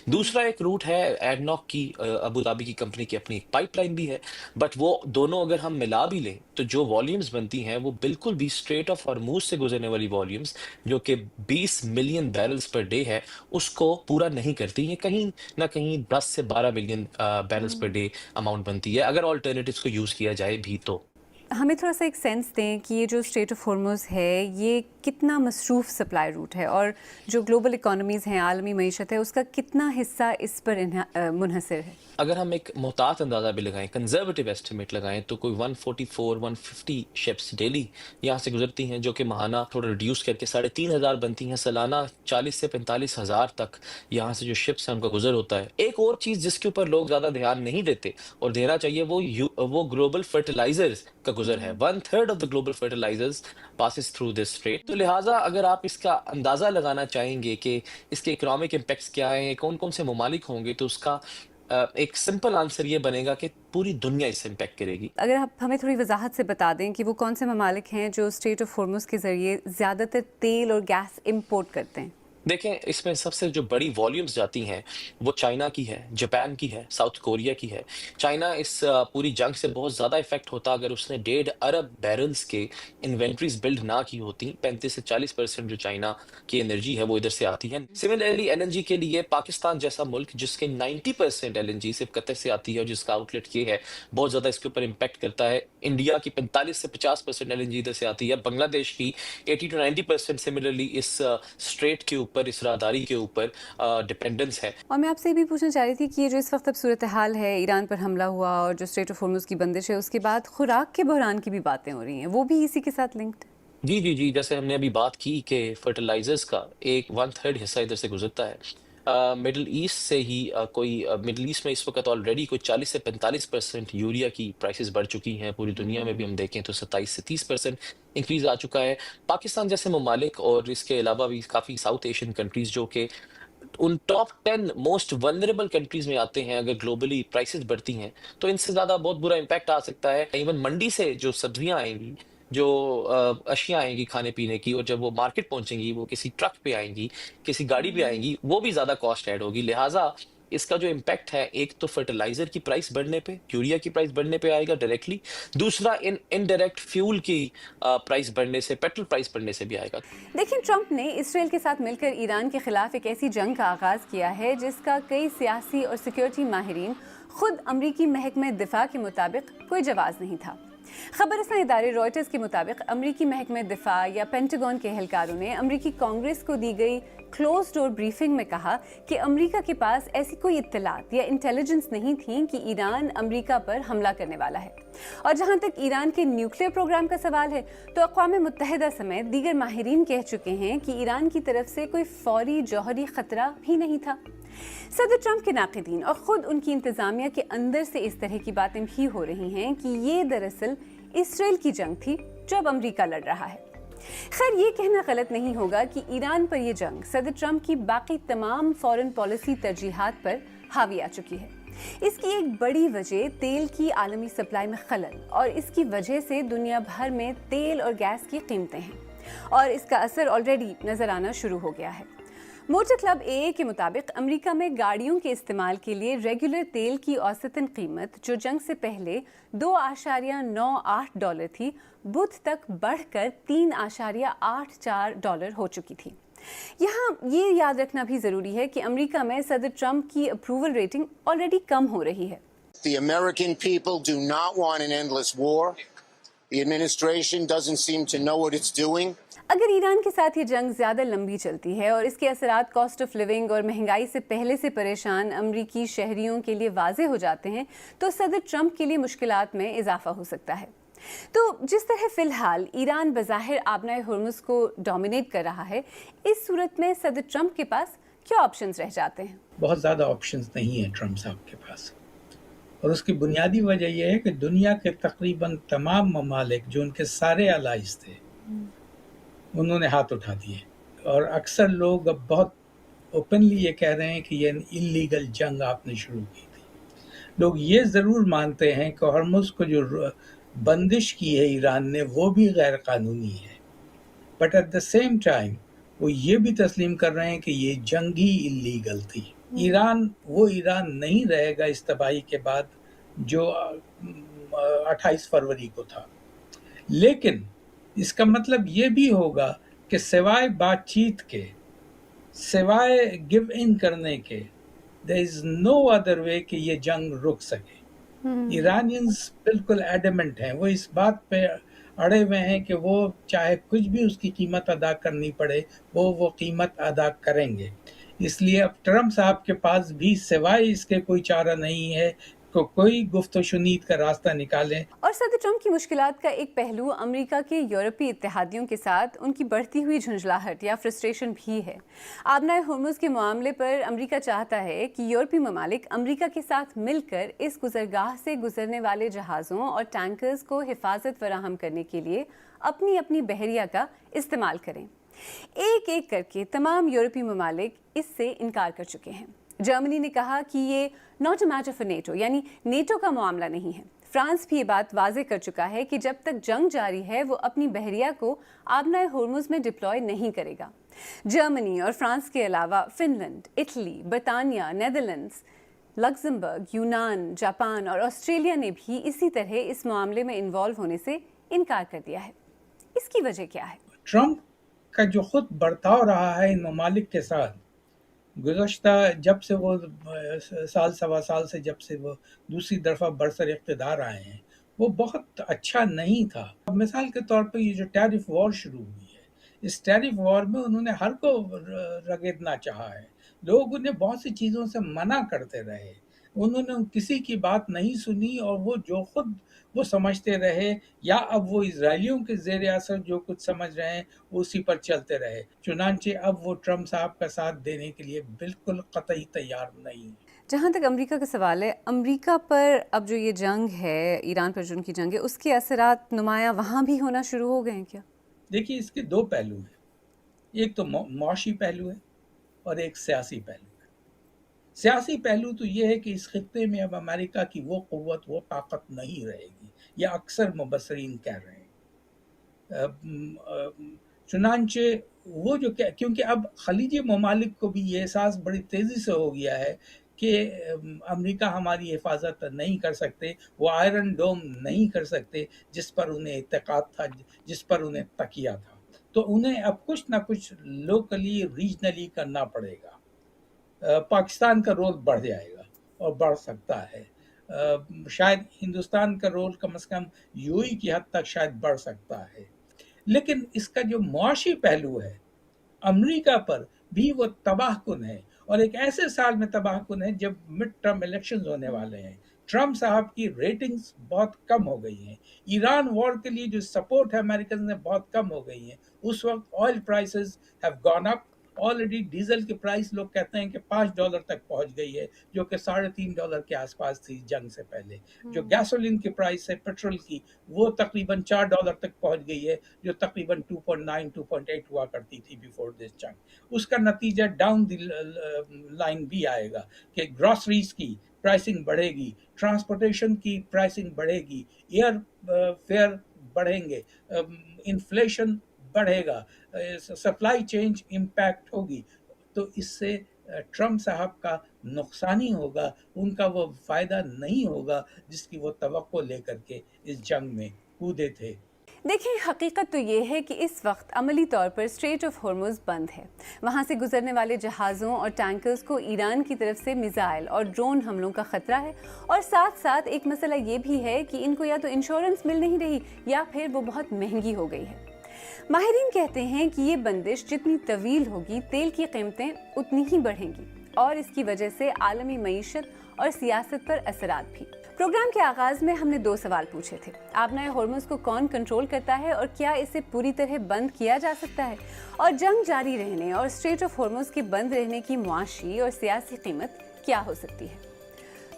दूसरा एक रूट है एडनॉक की, अबू धाबी की कंपनी की अपनी एक पाइपलाइन भी है, बट वो दोनों अगर हम मिला भी लें तो जो वॉल्यूम्स बनती हैं वो बिल्कुल भी स्ट्रेट ऑफ हॉर्मुज़ से गुजरने वाली वॉल्यूम्स, जो कि 20 मिलियन बैरल्स पर डे है, उसको पूरा नहीं करती है। कहीं ना कहीं 10 से 12 million barrels per day amount बनती है अगर ऑल्टरनेटिव्स को यूज़ किया जाए भी। तो
हमें थोड़ा सा एक सेंस दें कि ये जो स्ट्रेट ऑफ हॉर्मुज़ है, ये कितना मसरूफ़ सप्लाई रूट है और जो ग्लोबल इकोनॉमीज़ हैं, आलमी मईशत है, उसका कितना हिस्सा इस पर मुनहसर है? अगर
हम एक मोहतात अंदाज़ा भी लगाएं, कंजर्वेटिव एस्टिमेट लगाएं, तो कोई 144-150 शिप्स डेली यहाँ से गुजरती हैं, जो कि माहाना थोड़ा रिड्यूस करके 3500 बनती हैं। सालाना 40 से 45 हज़ार तक यहाँ से जो शिप्स हैं उनका गुजर होता है। एक और चीज़ जिसके ऊपर लोग ज़्यादा ध्यान नहीं देते और देना चाहिए, वो ग्लोबल फर्टिलाइजर्स का गुजर है। 1/3 of the global fertilisers passes through this strait. तो लिहाजा अगर आप इसका अंदाज़ा लगाना चाहेंगे कि इसके इकोनॉमिक इम्पैक्ट्स क्या हैं, कौन कौन से ममालिक होंगे, तो उसका एक सिंपल आंसर ये बनेगा कि पूरी दुनिया इससे इम्पैक्ट करेगी।
अगर आप हमें थोड़ी वजाहत से बता दें कि वो कौन से ममालिक हैं जो स्ट्रेट ऑफ हॉर्मुज़ के ज़रिए ज़्यादातर तेल और गैस इम्पोर्ट करते हैं?
देखें, इसमें सबसे जो बड़ी वॉल्यूम्स जाती हैं वो चाइना की है, जापान की है, साउथ कोरिया की है। चाइना इस पूरी जंग से बहुत ज़्यादा इफेक्ट होता अगर उसने 1.5 अरब बैरल्स के इन्वेंट्रीज बिल्ड ना की होती। 35 से 40% जो चाइना की एनर्जी है वो इधर से आती है। सिमिलरली एलएनजी के लिए पाकिस्तान जैसा मुल्क जिसके 90% एलएनजी सिर्फ कतर से आती है और जिसका आउटलेट ये है, बहुत ज़्यादा इसके ऊपर इम्पैक्ट करता है। इंडिया की 45 से 50% एलएनजी इधर से आती है। बांग्लादेश की 80 to 90% सिमिलरली इस स्ट्रेट के ऊपर, इस राहदारी के ऊपर डिपेंडेंस है।
और मैं आपसे ये भी पूछना चाह रही थी कि ये जो इस वक्त अब सूरत हाल है, ईरान पर हमला हुआ और जो स्ट्रेट ऑफ हॉर्मुज़ की बंदिश है, उसके बाद खुराक के बहरान की भी बातें हो रही हैं, वो भी इसी के साथ लिंक्ड?
जी, जैसे हमने अभी बात की कि फर्टिलाइजर्स का 1/3 हिस्सा इधर से गुजरता है। मिडल ईस्ट से ही मिडल ईस्ट में इस वक्त ऑलरेडी कोई 40 से 45% यूरिया की प्राइसेस बढ़ चुकी हैं। पूरी दुनिया में भी हम देखें तो 27 से 30% इंक्रीज आ चुका है। पाकिस्तान जैसे ममालिक और इसके अलावा भी काफ़ी साउथ एशियन कंट्रीज जो कि उन टॉप 10 मोस्ट वल्नरेबल कंट्रीज में आते हैं, अगर ग्लोबली प्राइसेस बढ़ती हैं तो इनसे ज़्यादा बहुत बुरा इम्पैक्ट आ सकता है। इवन मंडी से जो सब्जियां आएंगी, जो अशिया आएंगी खाने पीने की, और जब वो मार्केट पहुंचेंगी वो किसी ट्रक पे आएंगी, किसी गाड़ी पे आएंगी, वो भी ज़्यादा कॉस्ट ऐड होगी। लिहाजा इसका जो इम्पैक्ट है, एक तो फर्टिलाइजर की प्राइस बढ़ने पे, यूरिया की प्राइस बढ़ने पे आएगा डायरेक्टली। दूसरा इनडायरेक्ट फ्यूल की प्राइस बढ़ने से, पेट्रोल प्राइस बढ़ने से भी आएगा।
देखिए, ट्रंप ने इसराइल के साथ मिलकर ईरान के खिलाफ एक ऐसी जंग का आगाज किया है जिसका कई सियासी और सिक्योरिटी माहिरीन, खुद अमरीकी महकमे दिफा के मुताबिक कोई जवाब नहीं था। خبر رساں ادارے رائٹرز کے مطابق امریکی محکمہ دفاع یا پینٹاگون کے اہلکاروں نے امریکی کانگریس کو دی گئی کلوز ڈور بریفنگ میں کہا کہ امریکہ کے پاس ایسی کوئی اطلاعات یا انٹیلیجنس نہیں تھیں کہ ایران امریکہ پر حملہ کرنے والا ہے. اور جہاں تک ایران کے نیوکلیئر پروگرام کا سوال ہے تو اقوام متحدہ سمیت دیگر ماہرین کہہ چکے ہیں کہ ایران کی طرف سے کوئی فوری جوہری خطرہ بھی نہیں تھا. صدر ٹرمپ کے ناقدین اور خود ان کی انتظامیہ کے اندر سے اس طرح کی باتیں بھی ہو رہی ہیں کہ یہ دراصل اسرائیل کی جنگ تھی جو اب امریکہ لڑ رہا ہے. خیر یہ کہنا غلط نہیں ہوگا کہ ایران پر یہ جنگ صدر ٹرمپ کی باقی تمام فورن پالیسی ترجیحات پر حاوی آ چکی ہے. اس کی ایک بڑی وجہ تیل کی عالمی سپلائی میں خلل اور اس کی وجہ سے دنیا بھر میں تیل اور گیس کی قیمتیں ہیں اور اس کا اثر آلریڈی نظر آنا شروع ہو گیا ہے. موٹر کلب اے کے مطابق امریکہ میں گاڑیوں کے استعمال کے لیے ریگولر تیل کی اوسطاً قیمت جو جنگ سے پہلے $2.98 تھی بدھ تک بڑھ کر $3.84 ہو چکی تھی. یہاں یہ یاد رکھنا بھی ضروری ہے کہ امریکہ میں صدر ٹرمپ کی اپروول ریٹنگ آلریڈی کم ہو رہی ہے.
The American people do not want an endless war. The administration doesn't seem to know what it's doing.
اگر ایران کے ساتھ یہ جنگ زیادہ لمبی چلتی ہے اور اس کے اثرات کاسٹ آف لیونگ اور مہنگائی سے پہلے سے پریشان امریکی شہریوں کے لیے واضح ہو جاتے ہیں تو صدر ٹرمپ کے لیے مشکلات میں اضافہ ہو سکتا ہے. تو جس طرح فی الحال ایران بظاہر آبنائے ہرمز کو ڈومینیٹ کر رہا ہے اس صورت میں صدر ٹرمپ کے پاس کیا آپشنز رہ جاتے ہیں؟
بہت زیادہ آپشنز نہیں ہیں ٹرمپ صاحب کے پاس، اور اس کی بنیادی وجہ یہ ہے کہ دنیا کے تقریباً تمام ممالک جو ان کے سارے الائز تھے انہوں نے ہاتھ اٹھا دیے، اور اکثر لوگ اب بہت اوپنلی یہ کہہ رہے ہیں کہ یہ انلیگل جنگ آپ نے شروع کی تھی. لوگ یہ ضرور مانتے ہیں کہ ہرمز کو جو بندش کی ہے ایران نے وہ بھی غیر قانونی ہے، but at the same time وہ یہ بھی تسلیم کر رہے ہیں کہ یہ جنگ ہی انلیگل تھی. ایران وہ ایران نہیں رہے گا اس تباہی کے بعد جو 28 فروری کو تھا، لیکن اس کا مطلب یہ بھی ہوگا کہ سوائے بات چیت کے، سوائے گیو ان کرنے کے، there is no other way کہ یہ جنگ رک سکے. ایرانینز بالکل ایڈمنٹ ہیں، وہ اس بات پہ اڑے ہوئے ہیں کہ وہ چاہے کچھ بھی اس کی قیمت ادا کرنی پڑے وہ قیمت ادا کریں گے. اس لیے اب ٹرمپ صاحب کے پاس بھی سوائے اس کے کوئی چارہ نہیں ہے کہ کوئی گفت و شنید کا راستہ نکالیں.
اور صدر ٹرمپ کی مشکلات کا ایک پہلو امریکہ کے یورپی اتحادیوں کے ساتھ ان کی بڑھتی ہوئی جھنجھلاہٹ یا فرسٹریشن بھی ہے. آبنائے ہرمز کے معاملے پر امریکہ چاہتا ہے کہ یورپی ممالک امریکہ کے ساتھ مل کر اس گزرگاہ سے گزرنے والے جہازوں اور ٹینکرز کو حفاظت فراہم کرنے کے لیے اپنی اپنی بحریہ کا استعمال کریں. ایک ایک کر کے تمام یورپی ممالک اس سے انکار کر چکے ہیں. جرمنی نے کہا کہ یہ not a matter for NATO, یعنی نیٹو کا معاملہ نہیں ہے. فرانس بھی یہ بات واضح کر چکا ہے کہ جب تک جنگ جاری ہے وہ اپنی بحریہ کو آبنائے ہرمز میں ڈپلوائے نہیں کرے گا. جرمنی اور فرانس کے علاوہ فن لینڈ، اٹلی، برطانیہ، نیدرلینڈز، لگزمبرگ، یونان، جاپان اور آسٹریلیا نے بھی اسی طرح اس معاملے میں انوالو ہونے سے انکار کر دیا ہے. اس کی وجہ کیا ہے؟
ٹرمپ کا جو خود برتاؤ رہا ہے ان ممالک کے ساتھ گزشتہ جب سے وہ سال سوا سال سے جب سے وہ دوسری دفعہ برسر اقتدار آئے ہیں وہ بہت اچھا نہیں تھا. مثال کے طور پہ یہ جو ٹیرف وار شروع ہوئی ہے، اس ٹیرف وار میں انہوں نے ہر کو رگڑنا چاہا ہے. لوگ انہیں بہت سی چیزوں سے منع کرتے رہے، انہوں نے کسی کی بات نہیں سنی، اور وہ جو خود وہ سمجھتے رہے، یا اب وہ اسرائیلیوں کے زیر اثر جو کچھ سمجھ رہے ہیں اسی پر چلتے رہے. چنانچہ اب وہ ٹرمپ صاحب کا ساتھ دینے کے لیے بالکل قطعی تیار نہیں.
جہاں تک امریکہ کا سوال ہے، امریکہ پر اب جو یہ جنگ ہے، ایران پر جو ان کی جنگ ہے، اس کے اثرات نمایاں وہاں بھی ہونا شروع ہو گئے ہیں کیا؟
دیکھیے اس کے دو پہلو ہیں، ایک تو معاشی پہلو ہے اور ایک سیاسی پہلو ہے. سیاسی پہلو تو یہ ہے کہ اس خطے میں اب امریکہ کی وہ قوت، وہ طاقت نہیں رہے گی، یہ اکثر مبصرین کہہ رہے ہیں. چنانچہ وہ جو کیونکہ اب خلیجی ممالک کو بھی یہ احساس بڑی تیزی سے ہو گیا ہے کہ امریکہ ہماری حفاظت نہیں کر سکتے، وہ آئرن ڈوم نہیں کر سکتے جس پر انہیں اعتقاد تھا، جس پر انہیں تکیہ تھا. تو انہیں اب کچھ نہ کچھ لوکلی، ریجنلی کرنا پڑے گا. پاکستان کا رول بڑھ جائے گا اور بڑھ سکتا ہے. शायद हिंदुस्तान का रोल कम से कम यूएई की हद तक शायद बढ़ सकता है, लेकिन इसका जो मुआशी पहलू है अमेरिका पर भी वो तबाहकुन है, और एक ऐसे साल में तबाहकुन है जब मिड टर्म इलेक्शंस होने वाले हैं। ट्रम्प साहब की रेटिंग्स बहुत कम हो गई हैं, ईरान वॉर के लिए जो सपोर्ट है अमेरिकन में बहुत कम हो गई है। उस वक्त oil prices have gone up, already diesel की प्राइस लोग कहते हैं कि $5 तक पहुंच गई है, जो कि $3.5 के आसपास थी जंग से पहले। जो गैसोलीन की प्राइस है पेट्रोल की, वो तकरीबन $4 तक पहुंच गई है, जो तकरीबन 2.9 2.8 हुआ करती थी बिफोर दिस जंग। उसका नतीजा डाउन द लाइन भी आएगा कि ग्रॉसरीज की प्राइसिंग बढ़ेगी, ट्रांसपोर्टेशन की प्राइसिंग बढ़ेगी, एयर फेयर बढ़ेंगे, इन्फ्लेशन बढ़ेगा, सप्लाई चेन इम्पैक्ट होगी। तो इससे ट्रम्प साहब का नुकसान ही होगा, उनका वो फ़ायदा नहीं होगा जिसकी वो तवक्को लेकर के इस जंग में कूदे थे।
देखिए, हकीकत तो ये है कि इस वक्त अमली तौर पर स्ट्रेट ऑफ हॉर्मुज़ बंद है। वहाँ से गुजरने वाले जहाज़ों और टैंकर्स को ईरान की तरफ से मिसाइल और ड्रोन हमलों का ख़तरा है, और साथ साथ एक मसला ये भी है कि इनको या तो इंश्योरेंस मिल नहीं रही या फिर वो बहुत महंगी हो गई है। माहिरीन कहते हैं कि ये बंदिश जितनी तवील होगी, तेल की कीमतें उतनी ही बढ़ेंगी, और इसकी वजह से आलमी मईशत और सियासत पर असरात भी। प्रोग्राम के आगाज में हमने 2 सवाल पूछे थे। आबनाए हॉर्मुज़ को कौन कंट्रोल करता है और क्या इसे पूरी तरह बंद किया जा सकता है, और जंग जारी रहने और स्ट्रेट ऑफ हॉर्मुज़ के बंद रहने की मुआशी और सियासी कीमत क्या हो सकती है।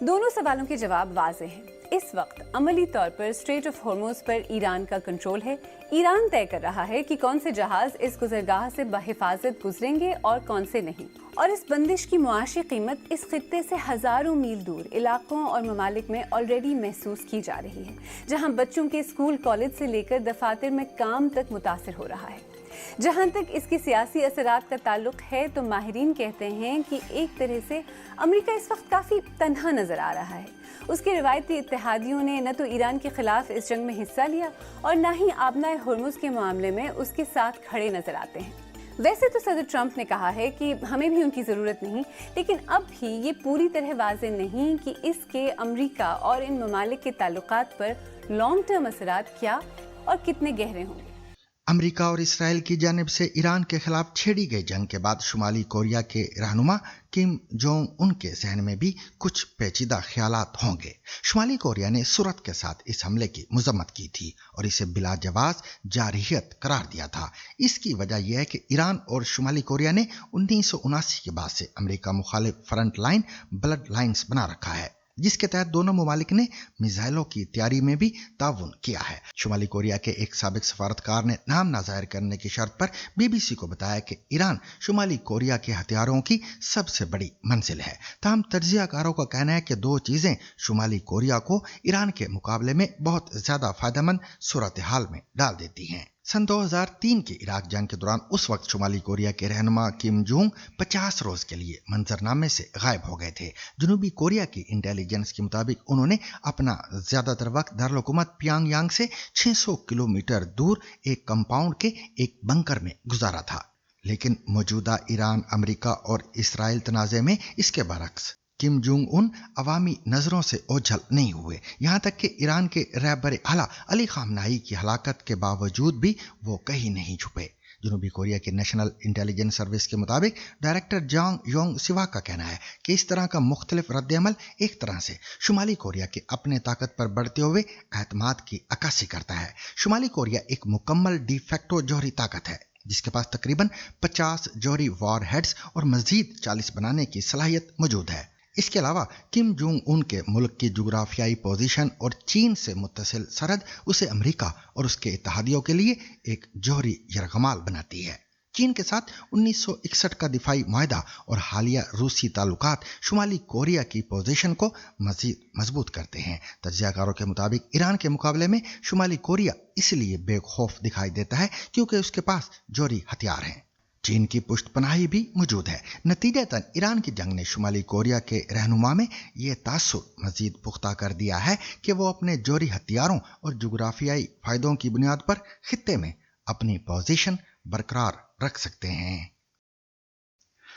दोनों सवालों के जवाब वाज़ेह हैं। इस वक्त अमली तौर पर स्ट्रेट ऑफ हॉर्मुज़ पर ईरान का कंट्रोल है। ईरान तय कर रहा है कि कौन से जहाज इस गुजरगाह से बहिफाजत गुजरेंगे और कौन से नहीं, और इस बंदिश की मुआशी कीमत इस खित्ते से हज़ारों मील दूर इलाकों और ममालिक में ऑलरेडी महसूस की जा रही है, जहां बच्चों के स्कूल कॉलेज से लेकर दफातर में काम तक मुतासिर हो रहा है। जहां तक इसके सियासी असरात का ताल्लुक है, तो माहिरीन कहते हैं कि एक तरह से अमेरिका इस वक्त काफ़ी तन्हा नज़र आ रहा है। उसके रिवायती इत्तेहादियों ने न तो ईरान के खिलाफ इस जंग में हिस्सा लिया और न ही आबनाए हॉर्मुज़ के मामले में उसके साथ खड़े नजर आते हैं। वैसे तो सदर ट्रंप ने कहा है कि हमें भी उनकी ज़रूरत नहीं, लेकिन अब भी ये पूरी तरह वाज़ेह नहीं कि इसके अमेरिका और इन ममालिक के ताल्लुकात पर लॉन्ग टर्म असरात क्या और कितने गहरे होंगे।
अमेरिका और इसराइल की जानिब से ईरान के खिलाफ छेड़ी गई जंग के बाद शुमाली कोरिया के रहनुमा किम जोंग उन के जहन में भी कुछ पेचीदा ख्यालात होंगे। शुमाली कोरिया ने सूरत के साथ इस हमले की मजम्मत की थी और इसे बिला जवाज जारहियत करार दिया था। इसकी वजह यह है कि ईरान और शुमाली कोरिया ने 1979 के बाद से अमेरिका मुखालिफ फ्रंट लाइन ब्लड लाइन्स बना रखा है, जिसके तहत दोनों ममालिक ने मिसाइलों की तैयारी में भी ताउन किया है। शुमाली कोरिया के एक साबिक सफारतकार ने नाम ना जाहिर करने की शर्त पर BBC को बताया कि ईरान शुमाली कोरिया के हथियारों की सबसे बड़ी मंजिल है। ताहम तज्जियाकारों का कहना है कि 2 चीजें शुमाली कोरिया को ईरान के मुकाबले में बहुत ज्यादा फायदेमंद सूरत हाल में डाल देती हैं। सन 2003 के इराक जंग के दौरान उस वक्त शुमाली कोरिया के रहनुमा किम जोंग 50 रोज के लिए मंजरनामे से गायब हो गए थे। जनूबी कोरिया की इंटेलिजेंस के मुताबिक उन्होंने अपना ज्यादातर वक्त दारुल-हुकूमत प्यांगयांग से 600 किलोमीटर दूर एक कंपाउंड के एक बंकर में गुजारा था। लेकिन मौजूदा ईरान, अमेरिका और इसराइल तनाज़े में इसके बरक्स किम जोंग उन अवामी नजरों से ओझल नहीं हुए। यहाँ तक कि ईरान के रहबर आला अली खामनाई की हलाकत के बावजूद भी वो कहीं नहीं छुपे। जनूबी कोरिया के नेशनल इंटेलिजेंस सर्विस के मुताबिक डायरेक्टर जांग योंग सिवा का कहना है कि इस तरह का मुख्तलिफ रद्द-ए-अमल एक तरह से शुमाली कोरिया के अपने ताकत पर बढ़ते हुए एतमाद की अक्कासी करता है। शुमाली कोरिया एक मुकम्मल डिफेक्टो जौहरी ताकत है, जिसके पास तकरीबन 50 जौहरी वॉर हेड्स और मजीद 40 बनाने की सलाहियत मौजूद है। इसके अलावा किम जोंग उन के मुल्क की जुग्राफियाई पोजीशन और चीन से मुत्तसिल सरहद उसे अमेरिका और उसके इत्तेहादियों के लिए एक जौहरी यरगमाल बनाती है। चीन के साथ 1961 का दिफाई मुआहदा और हालिया रूसी ताल्लुकात शुमाली कोरिया की पोजीशन को मजीद मजबूत करते हैं। तज्जियाकारों के मुताबिक ईरान के मुकाबले में शुमाली कोरिया इसलिए बेखौफ दिखाई देता है क्योंकि उसके पास जौहरी हथियार हैं। चीन की पुष्टपनाही भी मौजूद है। नतीजतन ईरान की जंग ने शुमाली कोरिया के रहनुमा में ये तासुर मजीद पुख्ता कर दिया है कि वो अपने जौहरी हथियारों और जुग्राफियाई फायदों की बुनियाद पर खित्ते में अपनी पोजीशन बरकरार रख सकते हैं।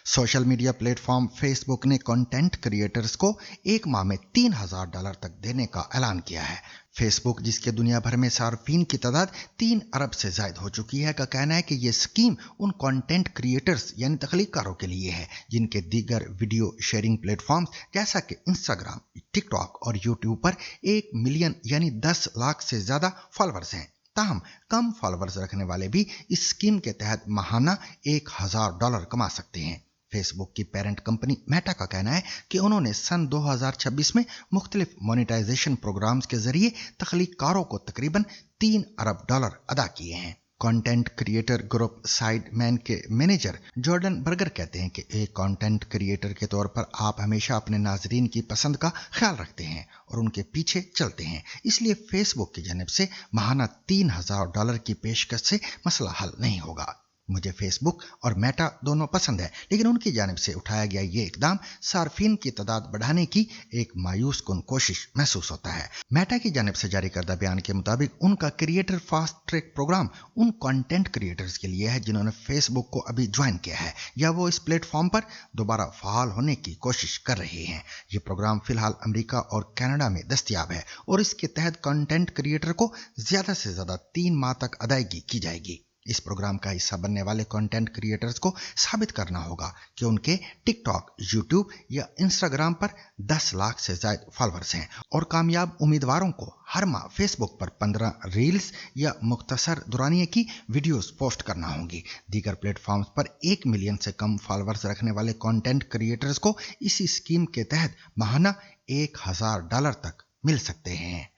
सोशल मीडिया प्लेटफॉर्म फेसबुक ने कंटेंट क्रिएटर्स को एक माह में $3,000 तक देने का ऐलान किया है। फेसबुक, जिसके दुनिया भर में सार्फिन की तादाद 3 अरब से ज्यादा हो चुकी है, का कहना है कि ये स्कीम उन कंटेंट क्रिएटर्स यानी तख्लीककारों के लिए है जिनके दीगर वीडियो शेयरिंग प्लेटफॉर्म्स जैसा कि इंस्टाग्राम, टिकटॉक और यूट्यूब पर 1 मिलियन यानी 10 लाख से ज्यादा फॉलोअर्स हैं। ताहम कम फॉलोअर्स रखने वाले भी इस स्कीम के तहत माहाना $1,000 कमा सकते हैं। फेसबुक की पेरेंट कंपनी मेटा का कहना है कि उन्होंने सन 2026 में मुख्तलिफ मोनेटाइजेशन प्रोग्राम्स के जरिए तख्लीककारों को तकरीबन $3 अरब अदा किए हैं। कंटेंट क्रिएटर ग्रुप साइडमैन के मैनेजर जॉर्डन बर्गर कहते हैं कि एक कंटेंट क्रिएटर के तौर पर आप हमेशा अपने नाजरीन की पसंद का ख्याल रखते हैं और उनके पीछे चलते हैं, इसलिए फेसबुक की जानिब से माहाना $3,000 की पेशकश से मसला हल नहीं होगा। मुझे फेसबुक और मेटा दोनों पसंद है, लेकिन उनकी जानिब से उठाया गया ये इकदाम सार्फिन की तादाद बढ़ाने की एक मायूस कुन कोशिश महसूस होता है। मेटा की जानिब से जारी करदा बयान के मुताबिक उनका क्रिएटर फास्ट ट्रैक प्रोग्राम उन कंटेंट क्रिएटर्स के लिए है जिन्होंने फेसबुक को अभी ज्वाइन किया है या वो इस प्लेटफॉर्म पर दोबारा फाल होने की कोशिश कर रहे हैं। ये प्रोग्राम फिलहाल अमेरिका और कनाडा में दस्तयाब है और इसके तहत कंटेंट क्रिएटर को ज्यादा से ज्यादा 3 माह तक अदायगी की जाएगी। इस प्रोग्राम का हिस्सा बनने वाले कंटेंट क्रिएटर्स को साबित करना होगा कि उनके टिकटॉक, यूट्यूब या इंस्टाग्राम पर 10 लाख से ज्यादा फॉलोअर्स हैं और कामयाब उम्मीदवारों को हर माह फेसबुक पर 15 रील्स या मुख्तसर दुरानिये की वीडियोस पोस्ट करना होंगी। दीगर प्लेटफॉर्म्स पर 1 मिलियन से कम फॉलोअर्स रखने वाले कंटेंट क्रिएटर्स को इसी स्कीम के तहत माहाना $1,000 तक मिल सकते हैं।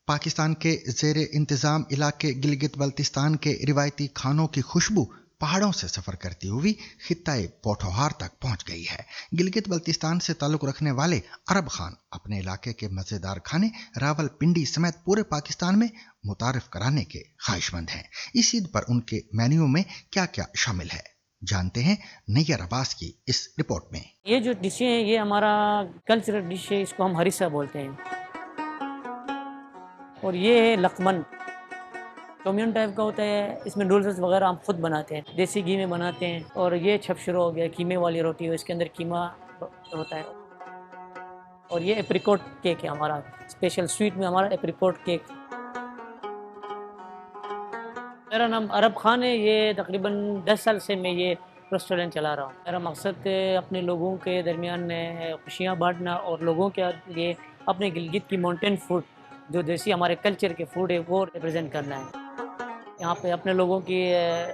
पाकिस्तान के ज़ेरे इंतज़ाम इलाके गिलगित बल्तिस्तान के रिवायती खानों की खुशबू पहाड़ों से सफ़र करती हुई खित्ताए पोठोहार तक पहुंच गई है। गिलगित बल्तिस्तान से ताल्लुक़ रखने वाले अरब खान अपने इलाके के मज़ेदार खाने रावलपिंडी समेत पूरे पाकिस्तान में मुतारिफ कराने के ख्वाहिशमंद हैं। इस ईद पर उनके मेन्यू में क्या क्या शामिल है, जानते हैं नैयर अब्बास की इस रिपोर्ट में।
ये जो डिशें हैं ये हमारा कल्चरल डिश है, इसको हम हरिसा बोलते हैं। और ये है लकमन, टोमियन टाइप का होता है। इसमें नूडल्स वगैरह हम खुद बनाते हैं, देसी घी में बनाते हैं। और ये छपशरो हो गया, कीमे वाली रोटी है, इसके अंदर कीमा होता है। और ये एप्रिकॉट केक है हमारा स्पेशल स्वीट में, हमारा एप्रिकॉट केक। मेरा नाम अरब खान है। ये तकरीबन 10 साल से मैं ये रेस्टोरेंट चला रहा हूँ। मेरा मकसद अपने लोगों के दरमियान खुशियाँ बांटना और लोगों के लिए अपने गिलगित की माउंटेन फूड, जो देसी हमारे कल्चर के फूड है, वो रिप्रेजेंट करना है। यहाँ पे अपने लोगों की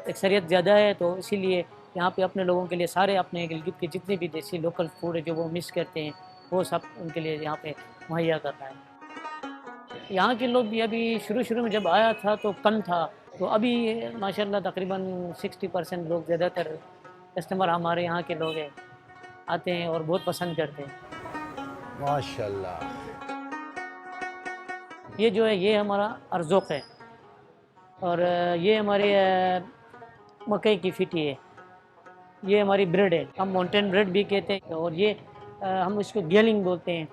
अक्सरियत ज़्यादा है, तो इसीलिए यहाँ पे अपने लोगों के लिए सारे अपने गिलगित के जितने भी देसी लोकल फूड है जो वो मिस करते हैं, वो सब उनके लिए यहाँ पे मुहैया करना है। यहाँ के लोग भी अभी शुरू में जब आया था तो कम था, तो अभी माशाल्लाह तकरीबन 60% लोग, ज़्यादातर कस्टमर हमारे यहाँ के लोग हैं, आते हैं और बहुत पसंद करते हैं
माशाल्लाह।
ये जो है ये हमारा अर्ज़ोक है और ये हमारी मकई की फिटी है। ये हमारी ब्रेड है, हम माउंटेन ब्रेड भी कहते हैं। और ये हम इसको गेलिंग बोलते हैं।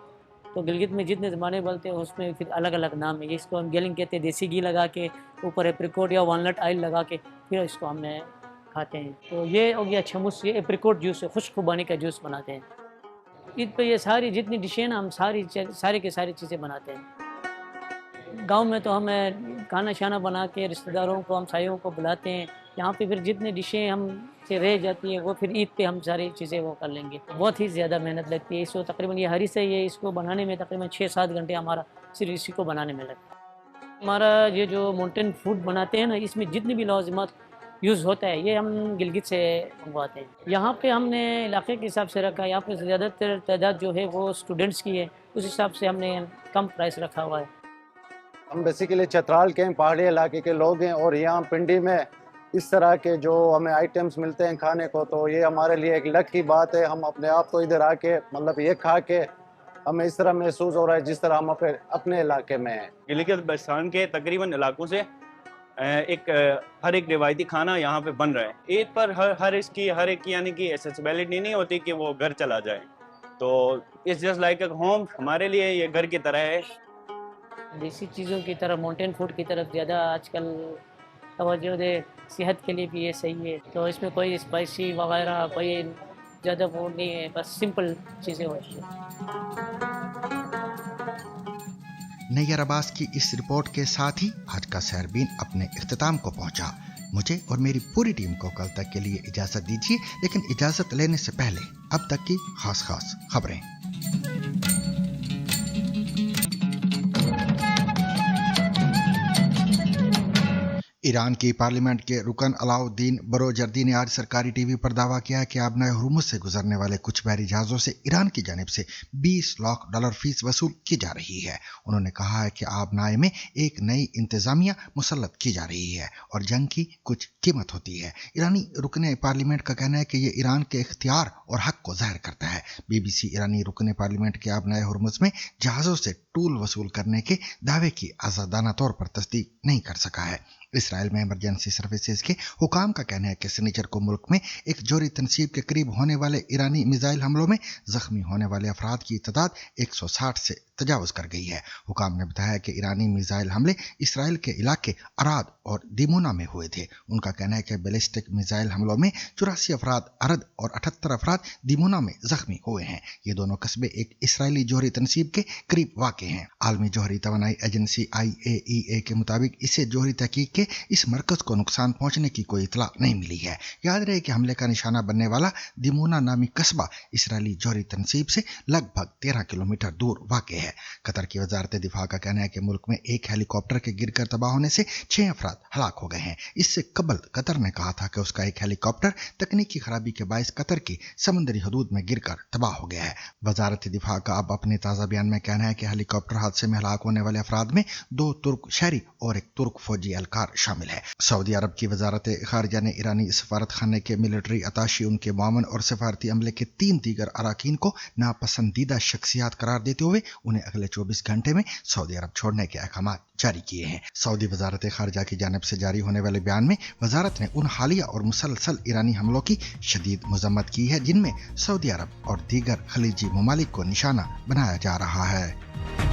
तो गिलगित में जितने ज़माने बोलते हैं उसमें फिर अलग अलग नाम है। इसको हम गेलिंग कहते हैं, देसी घी लगा के ऊपर एप्रिकॉट या वालनट ऑयल लगा के फिर इसको हमने खाते हैं। तो ये हो गया छमुस, ये एप्रिकॉट जूस है, खुश्क खुबानी का जूस बनाते हैं। ईद पे ये सारी जितनी डिशें ना हम सारी के सारी चीज़ें बनाते हैं। गांव में तो हम खाना शाना बना के रिश्तेदारों को, हमसायों को बुलाते हैं। यहाँ पे फिर जितनी डिशें हम से रह जाती हैं वो फिर ईद पे हम सारी चीज़ें वो कर लेंगे। बहुत ही ज़्यादा मेहनत लगती है इसको। तकरीबन ये हरी से ये इसको बनाने में तकरीबन 6-7 घंटे हमारा सिर्फ इसी को बनाने में लगता है। हमारा ये जो माउंटेन फूड बनाते हैं ना, इसमें जितनी भी लाज़िमात यूज़ होता है ये हम गिलगित से मंगवाते हैं। यहाँ पे हमने इलाके के हिसाब से रखा है। यहाँ पे ज़्यादातर तादाद जो है वो स्टूडेंट्स की है, उस हिसाब से हमने कम प्राइस रखा हुआ है।
हम बेसिकली चतराल के पहाड़ी इलाके के लोग हैं और यहाँ पिंडी में इस तरह के जो हमें आइटम्स मिलते हैं खाने को, तो ये हमारे लिए एक लक की बात है। हम अपने आप को इधर आके मतलब ये खा के हमें इस तरह महसूस हो रहा है जिस तरह हम अपने इलाके में हैं।
गिलगित बल्तिस्तान के तकरीबन इलाकों से हर एक रिवायती खाना यहाँ पे बन रहा है। ईद पर हर एक की यानी कि एक्सेसिबिलिटी नहीं होती कि वो घर चला जाए, तो it's just like a home. हमारे लिए ये घर की तरह है।
देसी चीज़ों की तरफ, माउंटेन फूड की तरफ ज़्यादा आजकल توجہ دے, صحت کے لیے بھی یہ صحیح ہے. تو اس میں کوئی اسپائسی وغیرہ کوئی زیادہ فوڈ نہیں ہے, بس سمپل چیزیں ہوتی ہیں.
نیّر عباس کی اس رپورٹ کے ساتھ ہی آج کا سیربین اپنے اختتام کو پہنچا. مجھے اور میری پوری ٹیم کو کل تک کے لیے اجازت دیجیے, لیکن اجازت لینے سے پہلے اب تک کی خاص خبریں. ایران کی پارلیمنٹ کے رکن علاؤالدین بروجردی نے آج سرکاری ٹی وی پر دعویٰ کیا کہ آبنائے ہرمز سے گزرنے والے کچھ بحری جہازوں سے ایران کی جانب سے $20 لاکھ فیس وصول کی جا رہی ہے. انہوں نے کہا ہے کہ آبنائے میں ایک نئی انتظامیہ مسلط کی جا رہی ہے اور جنگ کی کچھ قیمت ہوتی ہے. ایرانی رکن پارلیمنٹ کا کہنا ہے کہ یہ ایران کے اختیار اور حق کو ظاہر کرتا ہے. BBC ایرانی رکن پارلیمنٹ کے آبنائے ہرمز میں جہازوں سے ٹول وصول کرنے کے دعوے کی آزادانہ طور پر تصدیق نہیں کر سکا ہے. اسرائیل میں ایمرجنسی سروسز کے حکام کا کہنا ہے کہ سنیچر کو ملک میں ایک جوہری تنصیب کے قریب ہونے والے ایرانی میزائل حملوں میں زخمی ہونے والے افراد کی تعداد 160 سے تجاوز کر گئی ہے. حکام نے بتایا کہ ایرانی میزائل حملے اسرائیل کے علاقے اراد اور دیمونا میں ہوئے تھے. ان کا کہنا ہے کہ بیلسٹک میزائل حملوں میں 84 افراد ارد اور 78 افراد دیمونا میں زخمی ہوئے ہیں. یہ دونوں قصبے ایک اسرائیلی جوہری تنصیب کے قریب واقع ہیں. عالمی جوہری توانائی ایجنسی IAEA کے مطابق اسے جوہری تحقیق کے اس مرکز کو نقصان پہنچنے کی کوئی اطلاع نہیں ملی ہے. یاد رہے کہ حملے کا نشانہ بننے والا دیمونا نامی قصبہ اسرائیلی جوہری تنصیب سے لگ بھگ 13 کلومیٹر دور واقع ہے. قطر کی وزارت دفاع کا کہنا ہے کہ ملک میں ایک ہیلی کاپٹر کے گر کر تباہ ہونے سے 6 افراد ہلاک ہو گئے ہیں. اس سے قبل قطر نے کہا تھا کہ اس کا ایک ہیلی کاپٹر تکنیکی خرابی کے باعث قطر کی سمندری حدود میں گر کر تباہ ہو گیا ہے. وزارت دفاع کا اب اپنے تازہ بیان میں کہنا ہے کہ ہیلی کاپٹر حادثے میں ہلاک ہونے والے افراد میں 2 ترک شہری اور ایک ترک فوجی اہلکار شامل ہے. سعودی عرب کی وزارت خارجہ نے ایرانی سفارت خانے کے ملٹری اتاشی, ان کے معاون اور سفارتی عملے کے 3 دیگر اراکین کو ناپسندیدہ شخصیات قرار دیتے ہوئے انہیں اگلے 24 گھنٹے میں سعودی عرب چھوڑنے کے احکامات جاری کیے ہیں. سعودی وزارت خارجہ کی جانب سے جاری ہونے والے بیان میں وزارت نے ان حالیہ اور مسلسل ایرانی حملوں کی شدید مذمت کی ہے جن میں سعودی عرب اور دیگر خلیجی ممالک کو نشانہ بنایا جا رہا ہے.